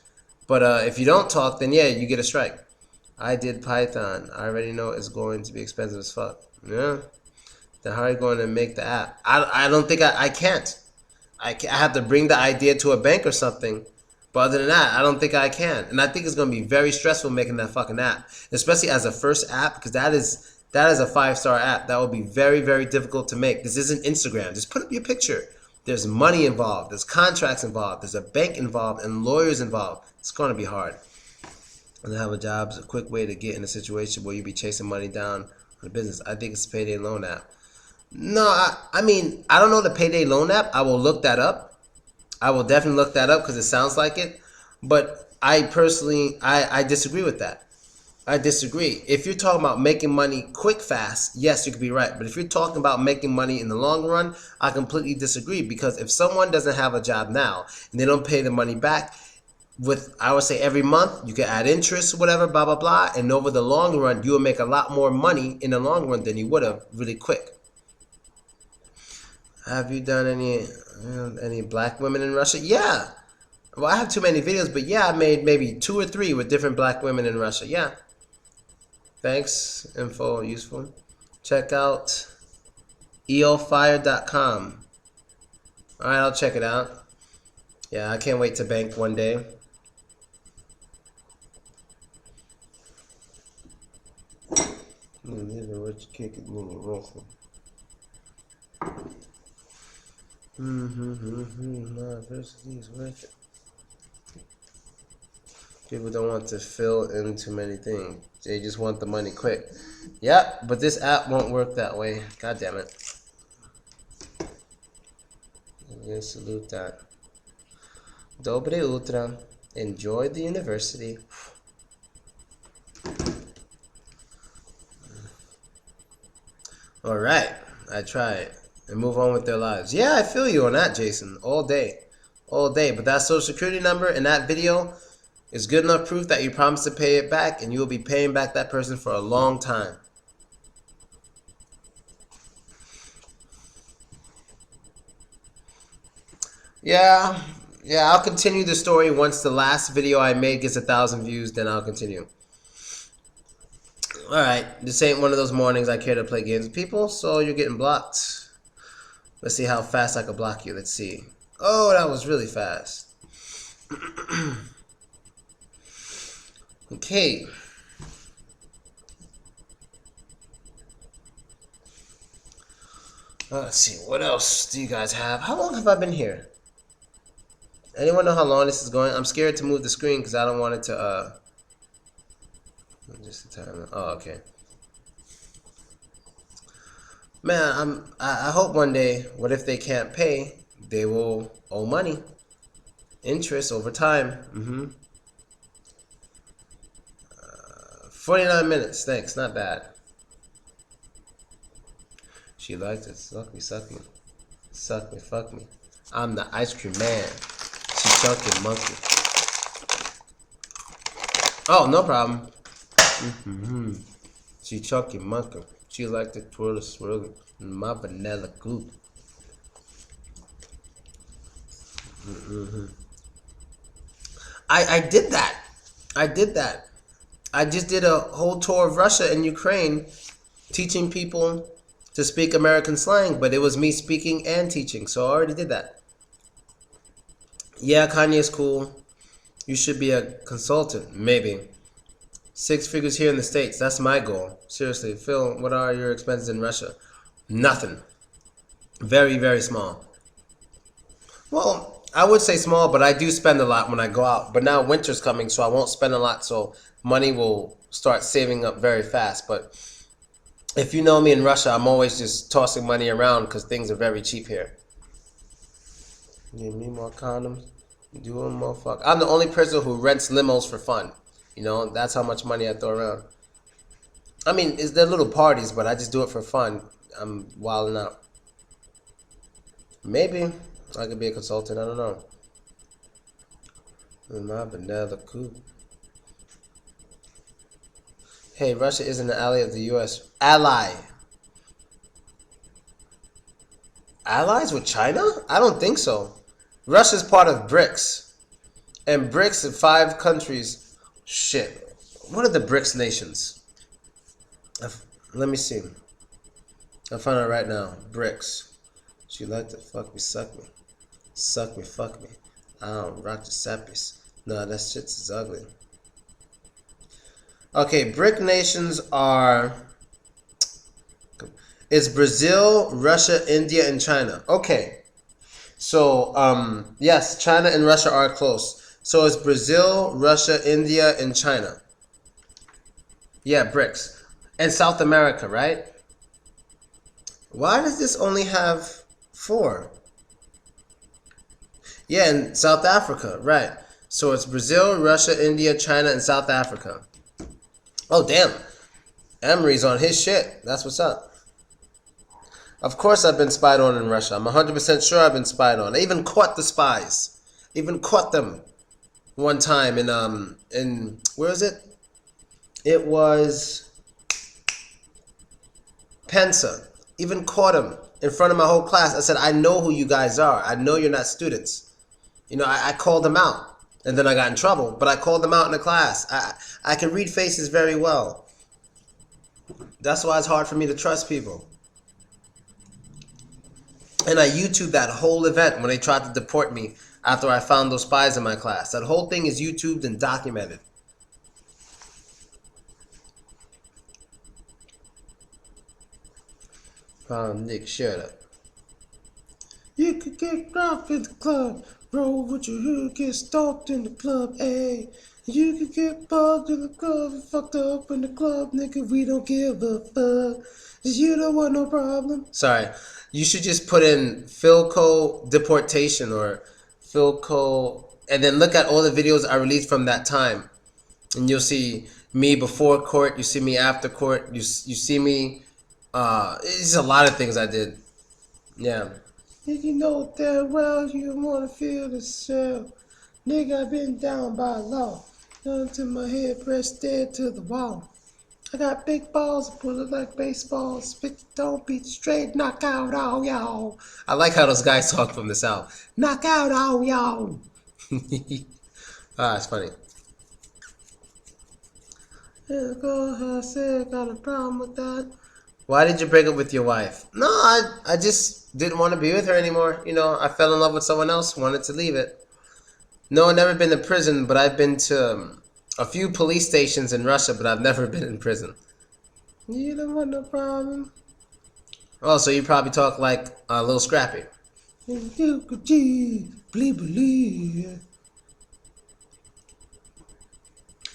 But if you don't talk, then yeah, you get a strike. I did Python. I already know it's going to be expensive as fuck. Yeah. Then how are you going to make the app? I don't think I can't. I have to bring the idea to a bank or something. But other than that, I don't think I can. And I think it's going to be very stressful making that fucking app. Especially as a first app, because that is a 5-star app. That will be very, very difficult to make. This isn't Instagram. Just put up your picture. There's money involved. There's contracts involved. There's a bank involved and lawyers involved. It's going to be hard. And have a job is a quick way to get in a situation where you be chasing money down on a business. I think it's a payday loan app. No, I mean, I don't know the payday loan app. I will look that up. I will definitely look that up because it sounds like it. But I personally, I disagree with that. I disagree. If you're talking about making money quick, fast, yes, you could be right. But if you're talking about making money in the long run, I completely disagree. Because if someone doesn't have a job now and they don't pay the money back, I would say every month, you can add interest, whatever, blah, blah, blah. And over the long run, you will make a lot more money in the long run than you would have really quick. Have you done any black women in Russia? Yeah. Well, I have too many videos, but yeah, I made maybe 2 or 3 with different black women in Russia. Yeah. Thanks. Info useful. Check out eofire.com. All right, I'll check it out. Yeah, I can't wait to bank one day. People don't want to fill in too many things. They just want the money quick. Yeah, but this app won't work that way. God damn it. Salute that. Dobre utro. Enjoy the university. All right, I tried. And move on with their lives. Yeah, I feel you on that, Jason. All day. All day. But that social security number in that video is good enough proof that you promised to pay it back, and you will be paying back that person for a long time. Yeah, I'll continue the story once the last video I made gets 1,000 views, then I'll continue. Alright, this ain't one of those mornings I care to play games with people, so you're getting blocked. Let's see how fast I can block you. Let's see. Oh, that was really fast. Okay. Let's see. What else do you guys have? How long have I been here? Anyone know how long this is going? I'm scared to move the screen because I don't want it to, just the time. Oh, okay. Man, I hope one day, what if they can't pay? They will owe money. Interest over time. 49 minutes. Thanks. Not bad. She likes it. Suck me, suck me. Suck me, fuck me. I'm the ice cream man. She chucking monkey. Oh, no problem. She chucking monkey. She like to twirl the swirl in my vanilla goop. I did that. I did that. I just did a whole tour of Russia and Ukraine, teaching people to speak American slang, but it was me speaking and teaching, so I already did that. Yeah, Kanye's cool. You should be a consultant, maybe. 6 figures here in the States. That's my goal. Seriously, Phil, what are your expenses in Russia? Nothing. Very, very small. Well, I would say small, but I do spend a lot when I go out. But now winter's coming, so I won't spend a lot, so money will start saving up very fast. But if you know me in Russia, I'm always just tossing money around because things are very cheap here. Give me more condoms. Doing motherfucker. I'm the only person who rents limos for fun. You know, that's how much money I throw around. I mean, they're little parties, but I just do it for fun. I'm wilding out. Maybe I could be a consultant. I don't know. My vanilla coupe. Hey, Russia isn't an ally of the U.S. Ally. Allies with China? I don't think so. Russia's part of BRICS. And BRICS are 5 countries. Shit. What are the BRICS nations? Let me see. I'll find out right now. BRICS. She like to fuck me, suck me. Suck me, fuck me. I don't rock the sappies. No, that shit's ugly. Okay, BRIC nations are... It's Brazil, Russia, India, and China. Okay. So, yes, China and Russia are close. So it's Brazil, Russia, India, and China. Yeah, BRICS. And South America, right? Why does this only have 4? Yeah, and South Africa, right. So it's Brazil, Russia, India, China, and South Africa. Oh, damn. Emery's on his shit. That's what's up. Of course I've been spied on in Russia. I'm 100% sure I've been spied on. I even caught the spies. Even caught them one time in where is it? It was Pensa. Even caught him in front of my whole class. I said, I know who you guys are. I know you're not students. You know, I called them out. And then I got in trouble. But I called them out in the class. I can read faces very well. That's why it's hard for me to trust people. And I YouTubed that whole event when they tried to deport me after I found those spies in my class. That whole thing is YouTubed and documented. Nick, shut up. You could get off in the club. Roll with your hood, get stalked in the club, ayy. You could get bugged in the club and fucked up in the club, nigga. We don't give a fuck. You don't want no problem. Sorry. You should just put in Philco deportation or Philco, and then look at all the videos I released from that time. And you'll see me before court. You see me after court. You see me. It's a lot of things I did. Yeah. You know damn well you wanna feel the cell. Nigga, I've been down by law. Gun to my head, pressed dead to the wall. I got big balls, pull it like baseballs. Bitch, don't beat straight, knock out all y'all. I like how those guys talk from the South. Knock out all y'all. It's funny. I said, got a problem with that. Why did you break up with your wife? No, I just didn't want to be with her anymore. You know, I fell in love with someone else, wanted to leave it. No, I've never been to prison, but I've been to a few police stations in Russia, but I've never been in prison. You don't want no problem. Oh, so you probably talk like a little Scrappy. Believe.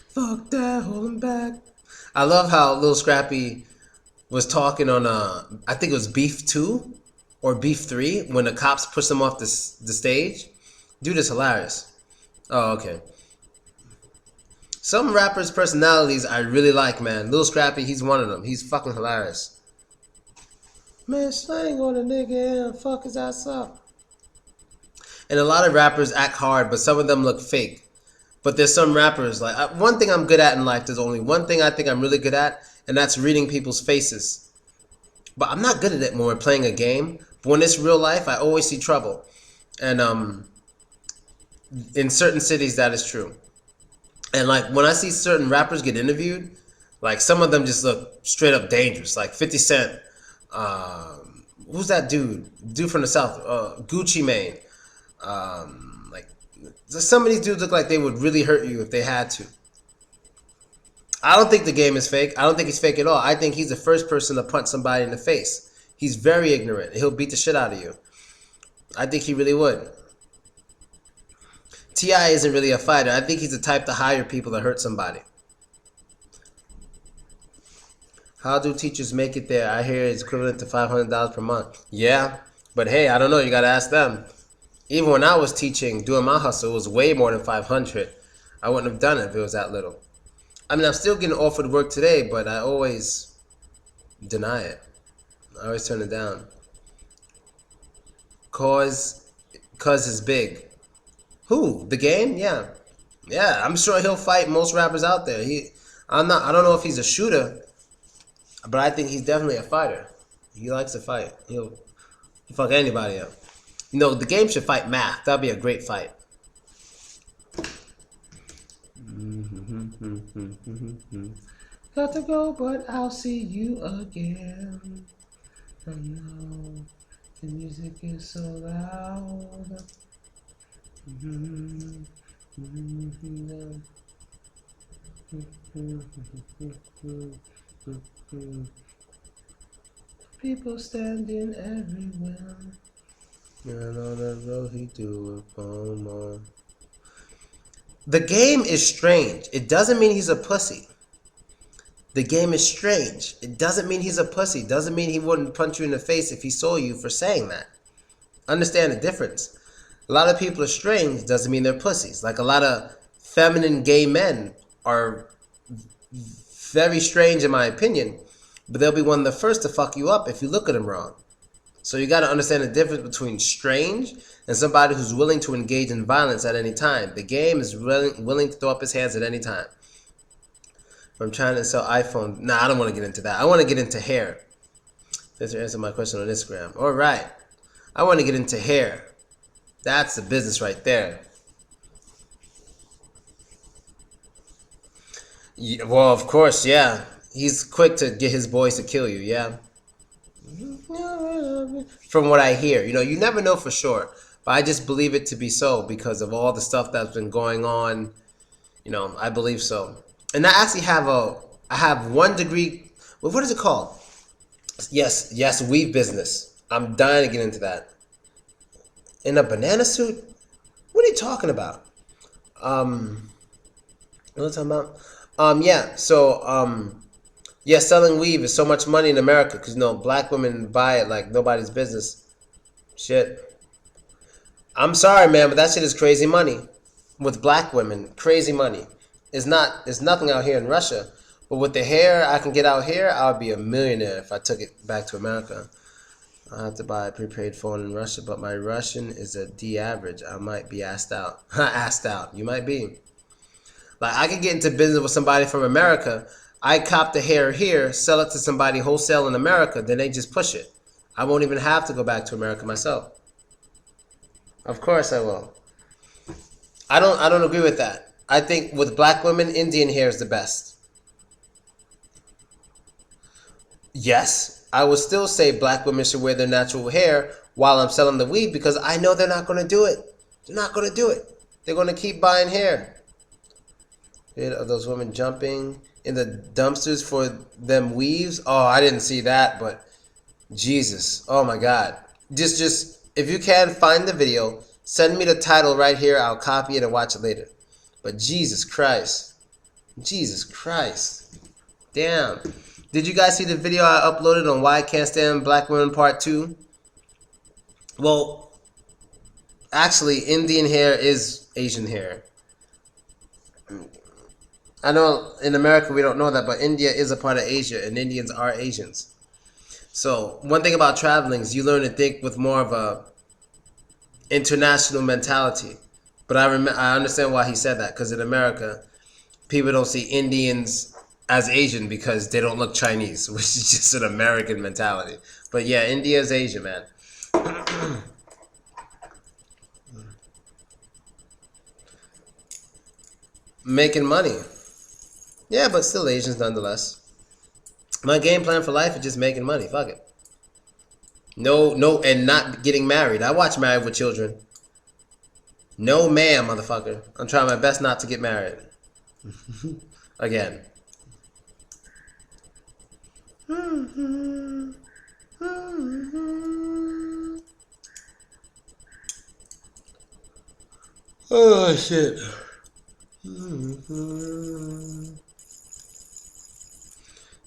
Fuck that, holding back. I love how Lil Scrappy was talking on I think it was Beef 2 or Beef 3 when the cops pushed him off the stage. Dude is hilarious. Oh, okay. Some rappers' personalities I really like, man. Lil Scrappy, he's one of them. He's fucking hilarious. Man, slang on a nigga and fuck his ass up. And a lot of rappers act hard, but some of them look fake. But there's some rappers, like, one thing I'm good at in life, there's only one thing I think I'm really good at, and that's reading people's faces. But I'm not good at it when we're playing a game. But when it's real life, I always see trouble. And in certain cities, that is true. And like when I see certain rappers get interviewed, like some of them just look straight up dangerous. Like 50 Cent, who's that dude? Dude from the South, Gucci Mane. Like some of these dudes look like they would really hurt you if they had to. I don't think the game is fake. I don't think he's fake at all. I think he's the first person to punch somebody in the face. He's very ignorant. He'll beat the shit out of you. I think he really would. T.I. isn't really a fighter. I think he's the type to hire people to hurt somebody. How do teachers make it there? I hear it's equivalent to $500 per month. Yeah, but hey, I don't know. You got to ask them. Even when I was teaching, doing my hustle, it was way more than 500. I wouldn't have done it if it was that little. I mean, I'm still getting offered work today, but I always deny it. I always turn it down. Cuz is big. Who? The game? Yeah. Yeah, I'm sure he'll fight most rappers out there. I don't know if he's a shooter, but I think he's definitely a fighter. He likes to fight. He'll fuck anybody up. You know, the game should fight Math. That'd be a great fight. Got to go, but I'll see you again. I know the music is so loud. People standing everywhere. And on the road he do a poem. The game is strange. It doesn't mean he's a pussy. The game is strange. It doesn't mean he's a pussy. It doesn't mean he wouldn't punch you in the face if he saw you for saying that. Understand the difference. A lot of people are strange doesn't mean they're pussies. Like a lot of feminine gay men are very strange in my opinion, but they'll be one of the first to fuck you up if you look at them wrong. So you got to understand the difference between strange and somebody who's willing to engage in violence at any time. The game is willing to throw up his hands at any time. From trying to sell iPhone. Nah, I don't want to get into that. I want to get into hair. Thanks for answering my question on Instagram. All right. I want to get into hair. That's the business right there. Yeah, well, of course, yeah. He's quick to get his boys to kill you, yeah. From what I hear. You know, you never know for sure. But I just believe it to be so because of all the stuff that's been going on. You know, I believe so. And I actually have 1 degree. What is it called? Yes, weave business. I'm dying to get into that. In a banana suit? What are you talking about? What are you talking about? Yeah. So, yeah, selling weave is so much money in America because, you know, black women buy it like nobody's business. Shit. I'm sorry, man, but that shit is crazy money. With black women, crazy money. It's nothing out here in Russia. But with the hair I can get out here, I would be a millionaire if I took it back to America. I have to buy a prepaid phone in Russia, but my Russian is a D average. I might be asked out. Asked out. You might be. Like, I could get into business with somebody from America. I cop the hair here, sell it to somebody wholesale in America, then they just push it. I won't even have to go back to America myself. Of course I will. I don't agree with that. I think with black women, Indian hair is the best. Yes, I would still say black women should wear their natural hair while I'm selling the weave because I know they're not going to do it. They're not going to do it. They're going to keep buying hair. Of those women jumping in the dumpsters for them weaves. Oh, I didn't see that, but Jesus. Oh my God. Just if you can find the video, send me the title right here. I'll copy it and watch it later. But Jesus Christ. Jesus Christ. Damn. Did you guys see the video I uploaded on why I can't stand black women part 2? Well, actually, Indian hair is Asian hair. I know in America we don't know that, but India is a part of Asia, and Indians are Asians. So one thing about traveling is you learn to think with more of a international mentality. But I understand why he said that, because in America, people don't see Indians as Asian because they don't look Chinese, which is just an American mentality. But yeah, India is Asian, man. Making money. Yeah, but still Asians nonetheless. My game plan for life is just making money. Fuck it. No, and not getting married. I watch Married with Children. No, ma'am, motherfucker. I'm trying my best not to get married. Again. Oh, shit.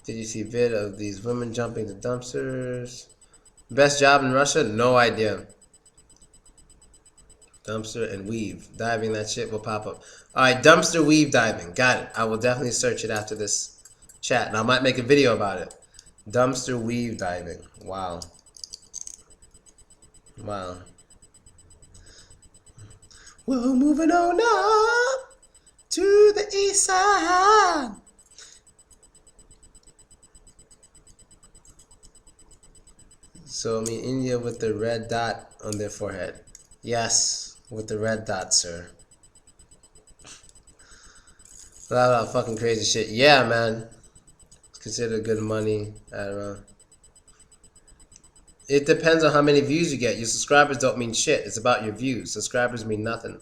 Did you see a vid of these women jumping the dumpsters? Best job in Russia? No idea. Dumpster and weave. Diving, that shit will pop up. Alright, dumpster weave diving. Got it. I will definitely search it after this chat. And I might make a video about it. Dumpster weave diving. Wow. Wow. Well, moving on up to the east side. So, I mean, India with the red dot on their forehead. Yes, with the red dot, sir. A lot of fucking crazy shit. Yeah, man. It's considered good money. I don't know. It depends on how many views you get. Your subscribers don't mean shit. It's about your views. Subscribers mean nothing.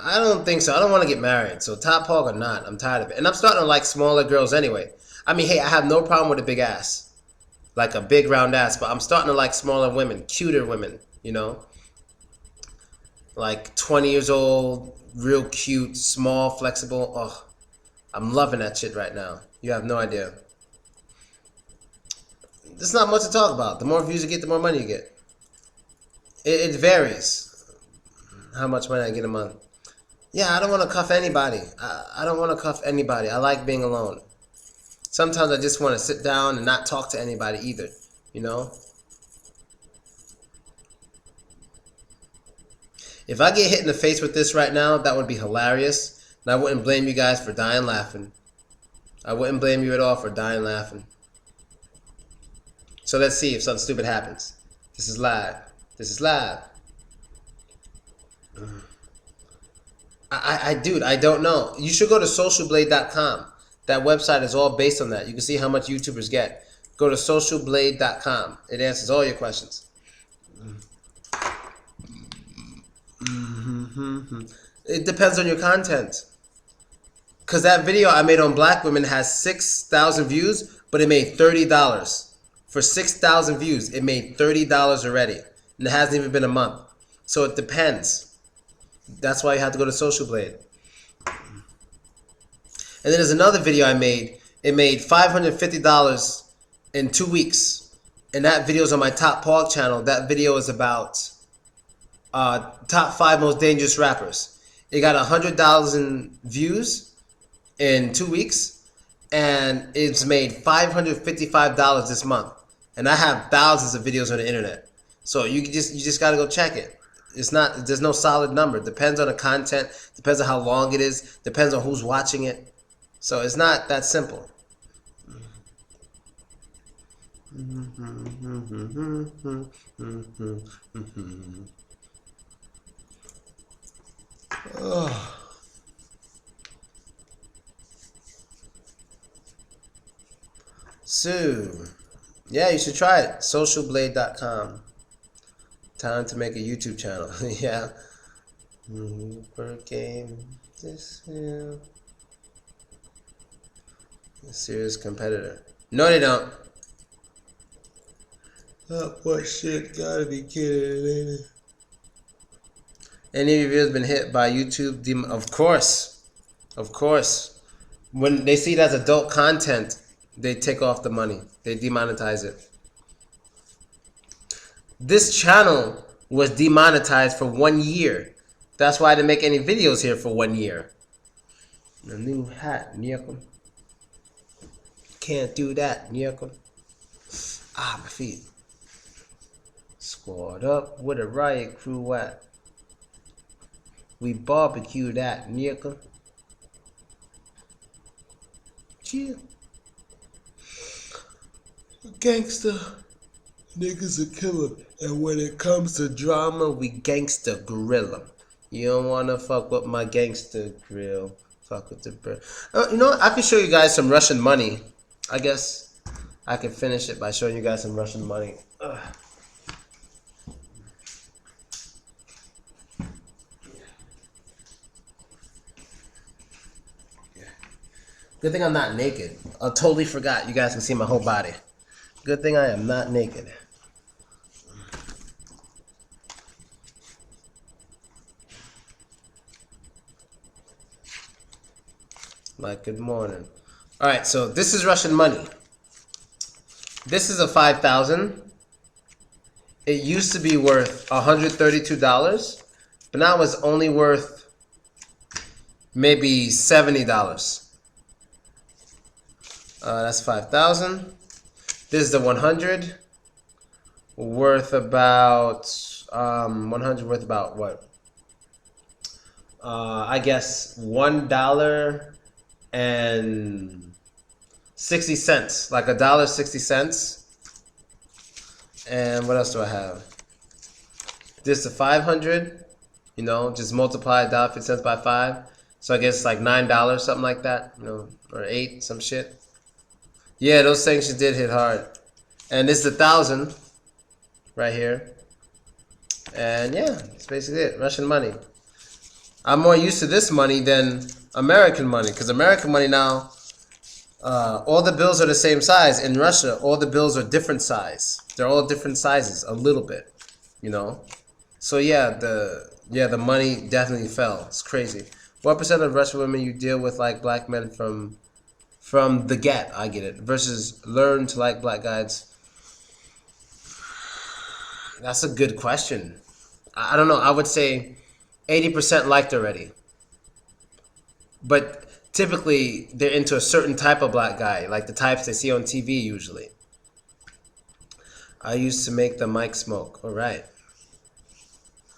I don't think so. I don't want to get married. So top hog or not, I'm tired of it. And I'm starting to like smaller girls anyway. I mean, hey, I have no problem with a big ass. Like a big round ass. But I'm starting to like smaller women. Cuter women, you know? Like 20 years old, real cute, small, flexible. Oh, I'm loving that shit right now. You have no idea. There's not much to talk about. The more views you get, the more money you get. It varies how much money I get a month. Yeah, I don't want to cuff anybody. I don't want to cuff anybody. I like being alone. Sometimes I just want to sit down and not talk to anybody either, you know? If I get hit in the face with this right now, that would be hilarious. And I wouldn't blame you guys for dying laughing. I wouldn't blame you at all for dying laughing. So let's see if something stupid happens. This is live. This is live. Dude, I don't know. You should go to socialblade.com. That website is all based on that. You can see how much YouTubers get. Go to socialblade.com. It answers all your questions. It depends on your content. Because that video I made on black women has 6,000 views, but it made $30. For 6,000 views, it made $30 already. And it hasn't even been a month. So it depends. That's why you have to go to Social Blade. And then there's another video I made. It made $550 in 2 weeks. And that video is on my Top Pog channel. That video is about top 5 most dangerous rappers. It got 100,000 views in 2 weeks. And it's made $555 this month. And I have thousands of videos on the internet. So you just gotta go check it. It's not, there's no solid number. It depends on the content, depends on how long it is, depends on who's watching it. So it's not that simple. So, yeah, you should try it. Socialblade.com. Time to make a YouTube channel. Yeah. Per game. This a serious competitor. No, they don't. Oh, what shit? Gotta be kidding, lady. Any of you has been hit by YouTube? Of course. Of course. When they see it as adult content, they take off the money. They demonetize it. This channel was demonetized for 1 year. That's why I didn't make any videos here for 1 year. A new hat, Nyako. Can't do that, Nyako. Ah, my feet. Squad up with a riot crew at. We barbecue that, nigga. Chill. Gangster. Niggas a killer. And when it comes to drama, we gangster gorilla. You don't wanna fuck with my gangster grill. Fuck with the grill. You know what? I can show you guys some Russian money. I guess I can finish it by showing you guys some Russian money. Ugh. Good thing I'm not naked. I totally forgot you guys can see my whole body. Good thing I am not naked. Like, good morning. All right, so this is Russian money. This is a 5,000. It used to be worth $132, but now it's only worth maybe $70. That's 5,000. This is the 100, worth about 100 worth about what? I guess $1.60, like $1.60. And what else do I have? This is 500. You know, just multiply $1.50 by 5. So I guess like $9, something like that. You know, or 8, some shit. Yeah, those sanctions did hit hard. And this is 1,000 right here. And yeah, that's basically it. Russian money. I'm more used to this money than American money, because American money now, all the bills are the same size. In Russia, all the bills are different size. They're all different sizes, a little bit, you know. So yeah, the money definitely fell. It's crazy. What percent of Russian women you deal with like black men from the get? I get it. Versus learn to like black guys. That's a good question. I don't know. I would say 80% liked already. But typically, they're into a certain type of black guy, like the types they see on TV usually. I used to make the mic smoke. All right.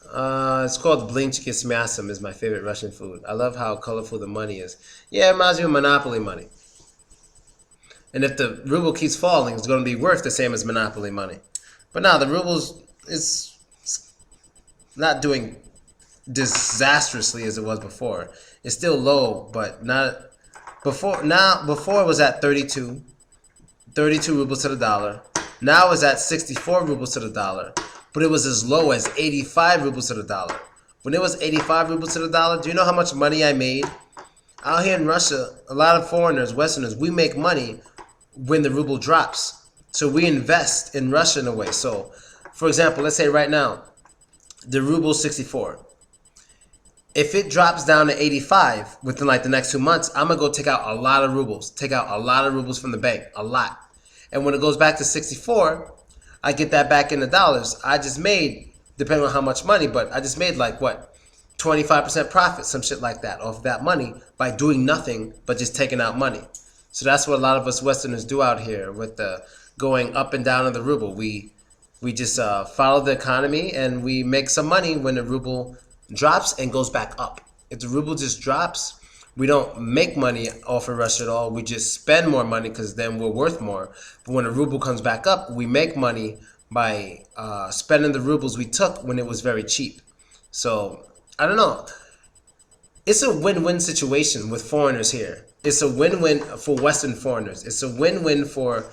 It's called blinchki s мясом, is my favorite Russian food. I love how colorful the money is. Yeah, it reminds me of Monopoly money. And if the ruble keeps falling, it's going to be worth the same as Monopoly money. But now the ruble's is not doing disastrously as it was before. It's still low, but not before. Now before it was at 32 rubles to the dollar. Now it's at 64 rubles to the dollar. But it was as low as 85 rubles to the dollar. When it was 85 rubles to the dollar, do you know how much money I made? Out here in Russia, a lot of foreigners, Westerners, we make money when the ruble drops. So we invest in Russia in a way. So, for example, let's say right now, the ruble is 64. If it drops down to 85 within like the next 2 months, I'm going to go take out a lot of rubles. Take out a lot of rubles from the bank. A lot. And when it goes back to 64, I get that back in the dollars. I just made, depending on how much money, but I just made like what? 25% profit, some shit like that, off that money by doing nothing but just taking out money. So that's what a lot of us Westerners do out here with the going up and down of the ruble. We just follow the economy and we make some money when the ruble drops and goes back up. If the ruble just drops, we don't make money off of Russia at all. We just spend more money because then we're worth more. But when the ruble comes back up, we make money by spending the rubles we took when it was very cheap. So I don't know. It's a win-win situation with foreigners here. It's a win-win for Western foreigners. It's a win-win for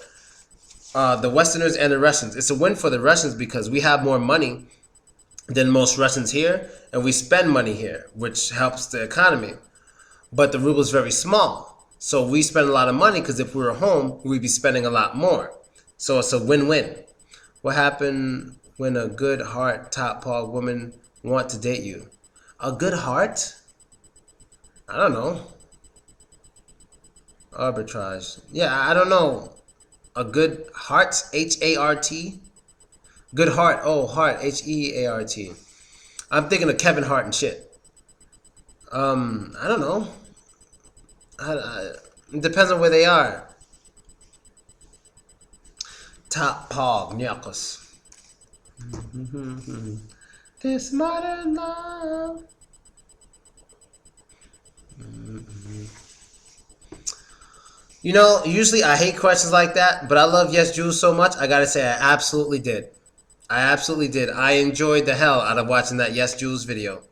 the Westerners and the Russians. It's a win for the Russians because we have more money than most Russians here, and we spend money here, which helps the economy. But the ruble is very small, so we spend a lot of money because if we were home, we'd be spending a lot more. So it's a win-win. What happened when a good heart top paw woman want to date you? A good heart? I don't know. Arbitrage. Yeah, I don't know. A good heart? H-A-R-T? Good heart. Oh, heart. H-E-A-R-T. I'm thinking of Kevin Hart and shit. I don't know. It depends on where they are. Top pog, nyakos. This modern love. You know, usually I hate questions like that, but I love Yes Jules so much, I gotta say I absolutely did. I absolutely did. I enjoyed the hell out of watching that Yes Jules video.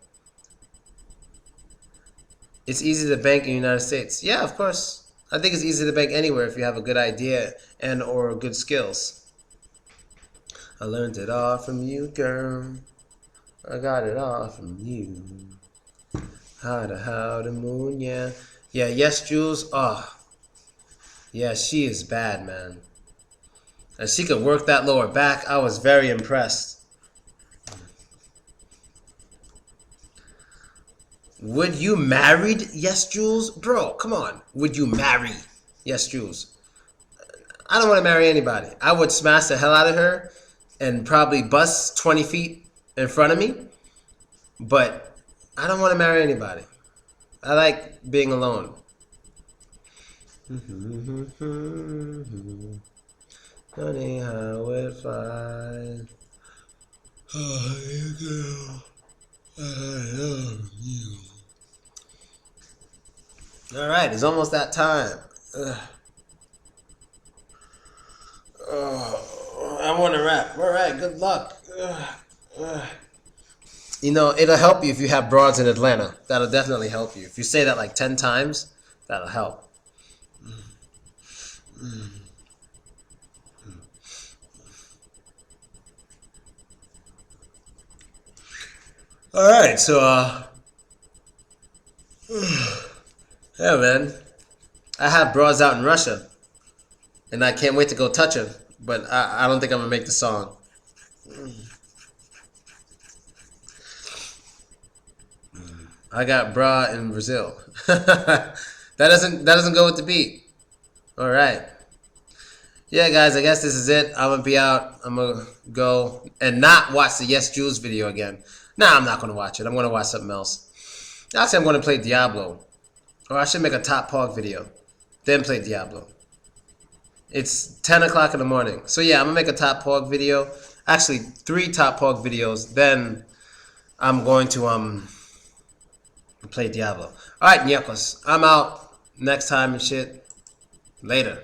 It's easy to bank in the United States. Yeah, of course. I think it's easy to bank anywhere if you have a good idea and or good skills. I learned it all from you, girl. I got it all from you. How the moon, yeah. Yeah, Yes Jules, oh. Yeah, she is bad, man. And she could work that lower back. I was very impressed. Would you married Yes Jules? Bro, come on. Would you marry Yes Jules? I don't want to marry anybody. I would smash the hell out of her and probably bust 20 feet in front of me. But I don't want to marry anybody. I like being alone. Funny how it flies. Oh, you girl. I love you. All right, it's almost that time. I want to rap. All right, good luck. You know, it'll help you if you have broads in Atlanta. That'll definitely help you. If you say that like 10 times, that'll help. All right, so yeah, man, I have broads out in Russia, and I can't wait to go touch them. But I don't think I'm gonna make the song. I got bra in Brazil. that doesn't go with the beat. All right. Yeah, guys, I guess this is it. I'm gonna be out. I'm gonna go and not watch the Yes Jules video again. Nah, I'm not gonna watch it. I'm gonna watch something else. Actually, I'm gonna play Diablo, or I should make a Top Pog video, then play Diablo. It's 10 o'clock in the morning, so yeah, I'm gonna make a Top Pog video. Actually, 3 Top Pog videos. Then I'm going to play Diablo. All right, ñacos, I'm out. Next time and shit. Later.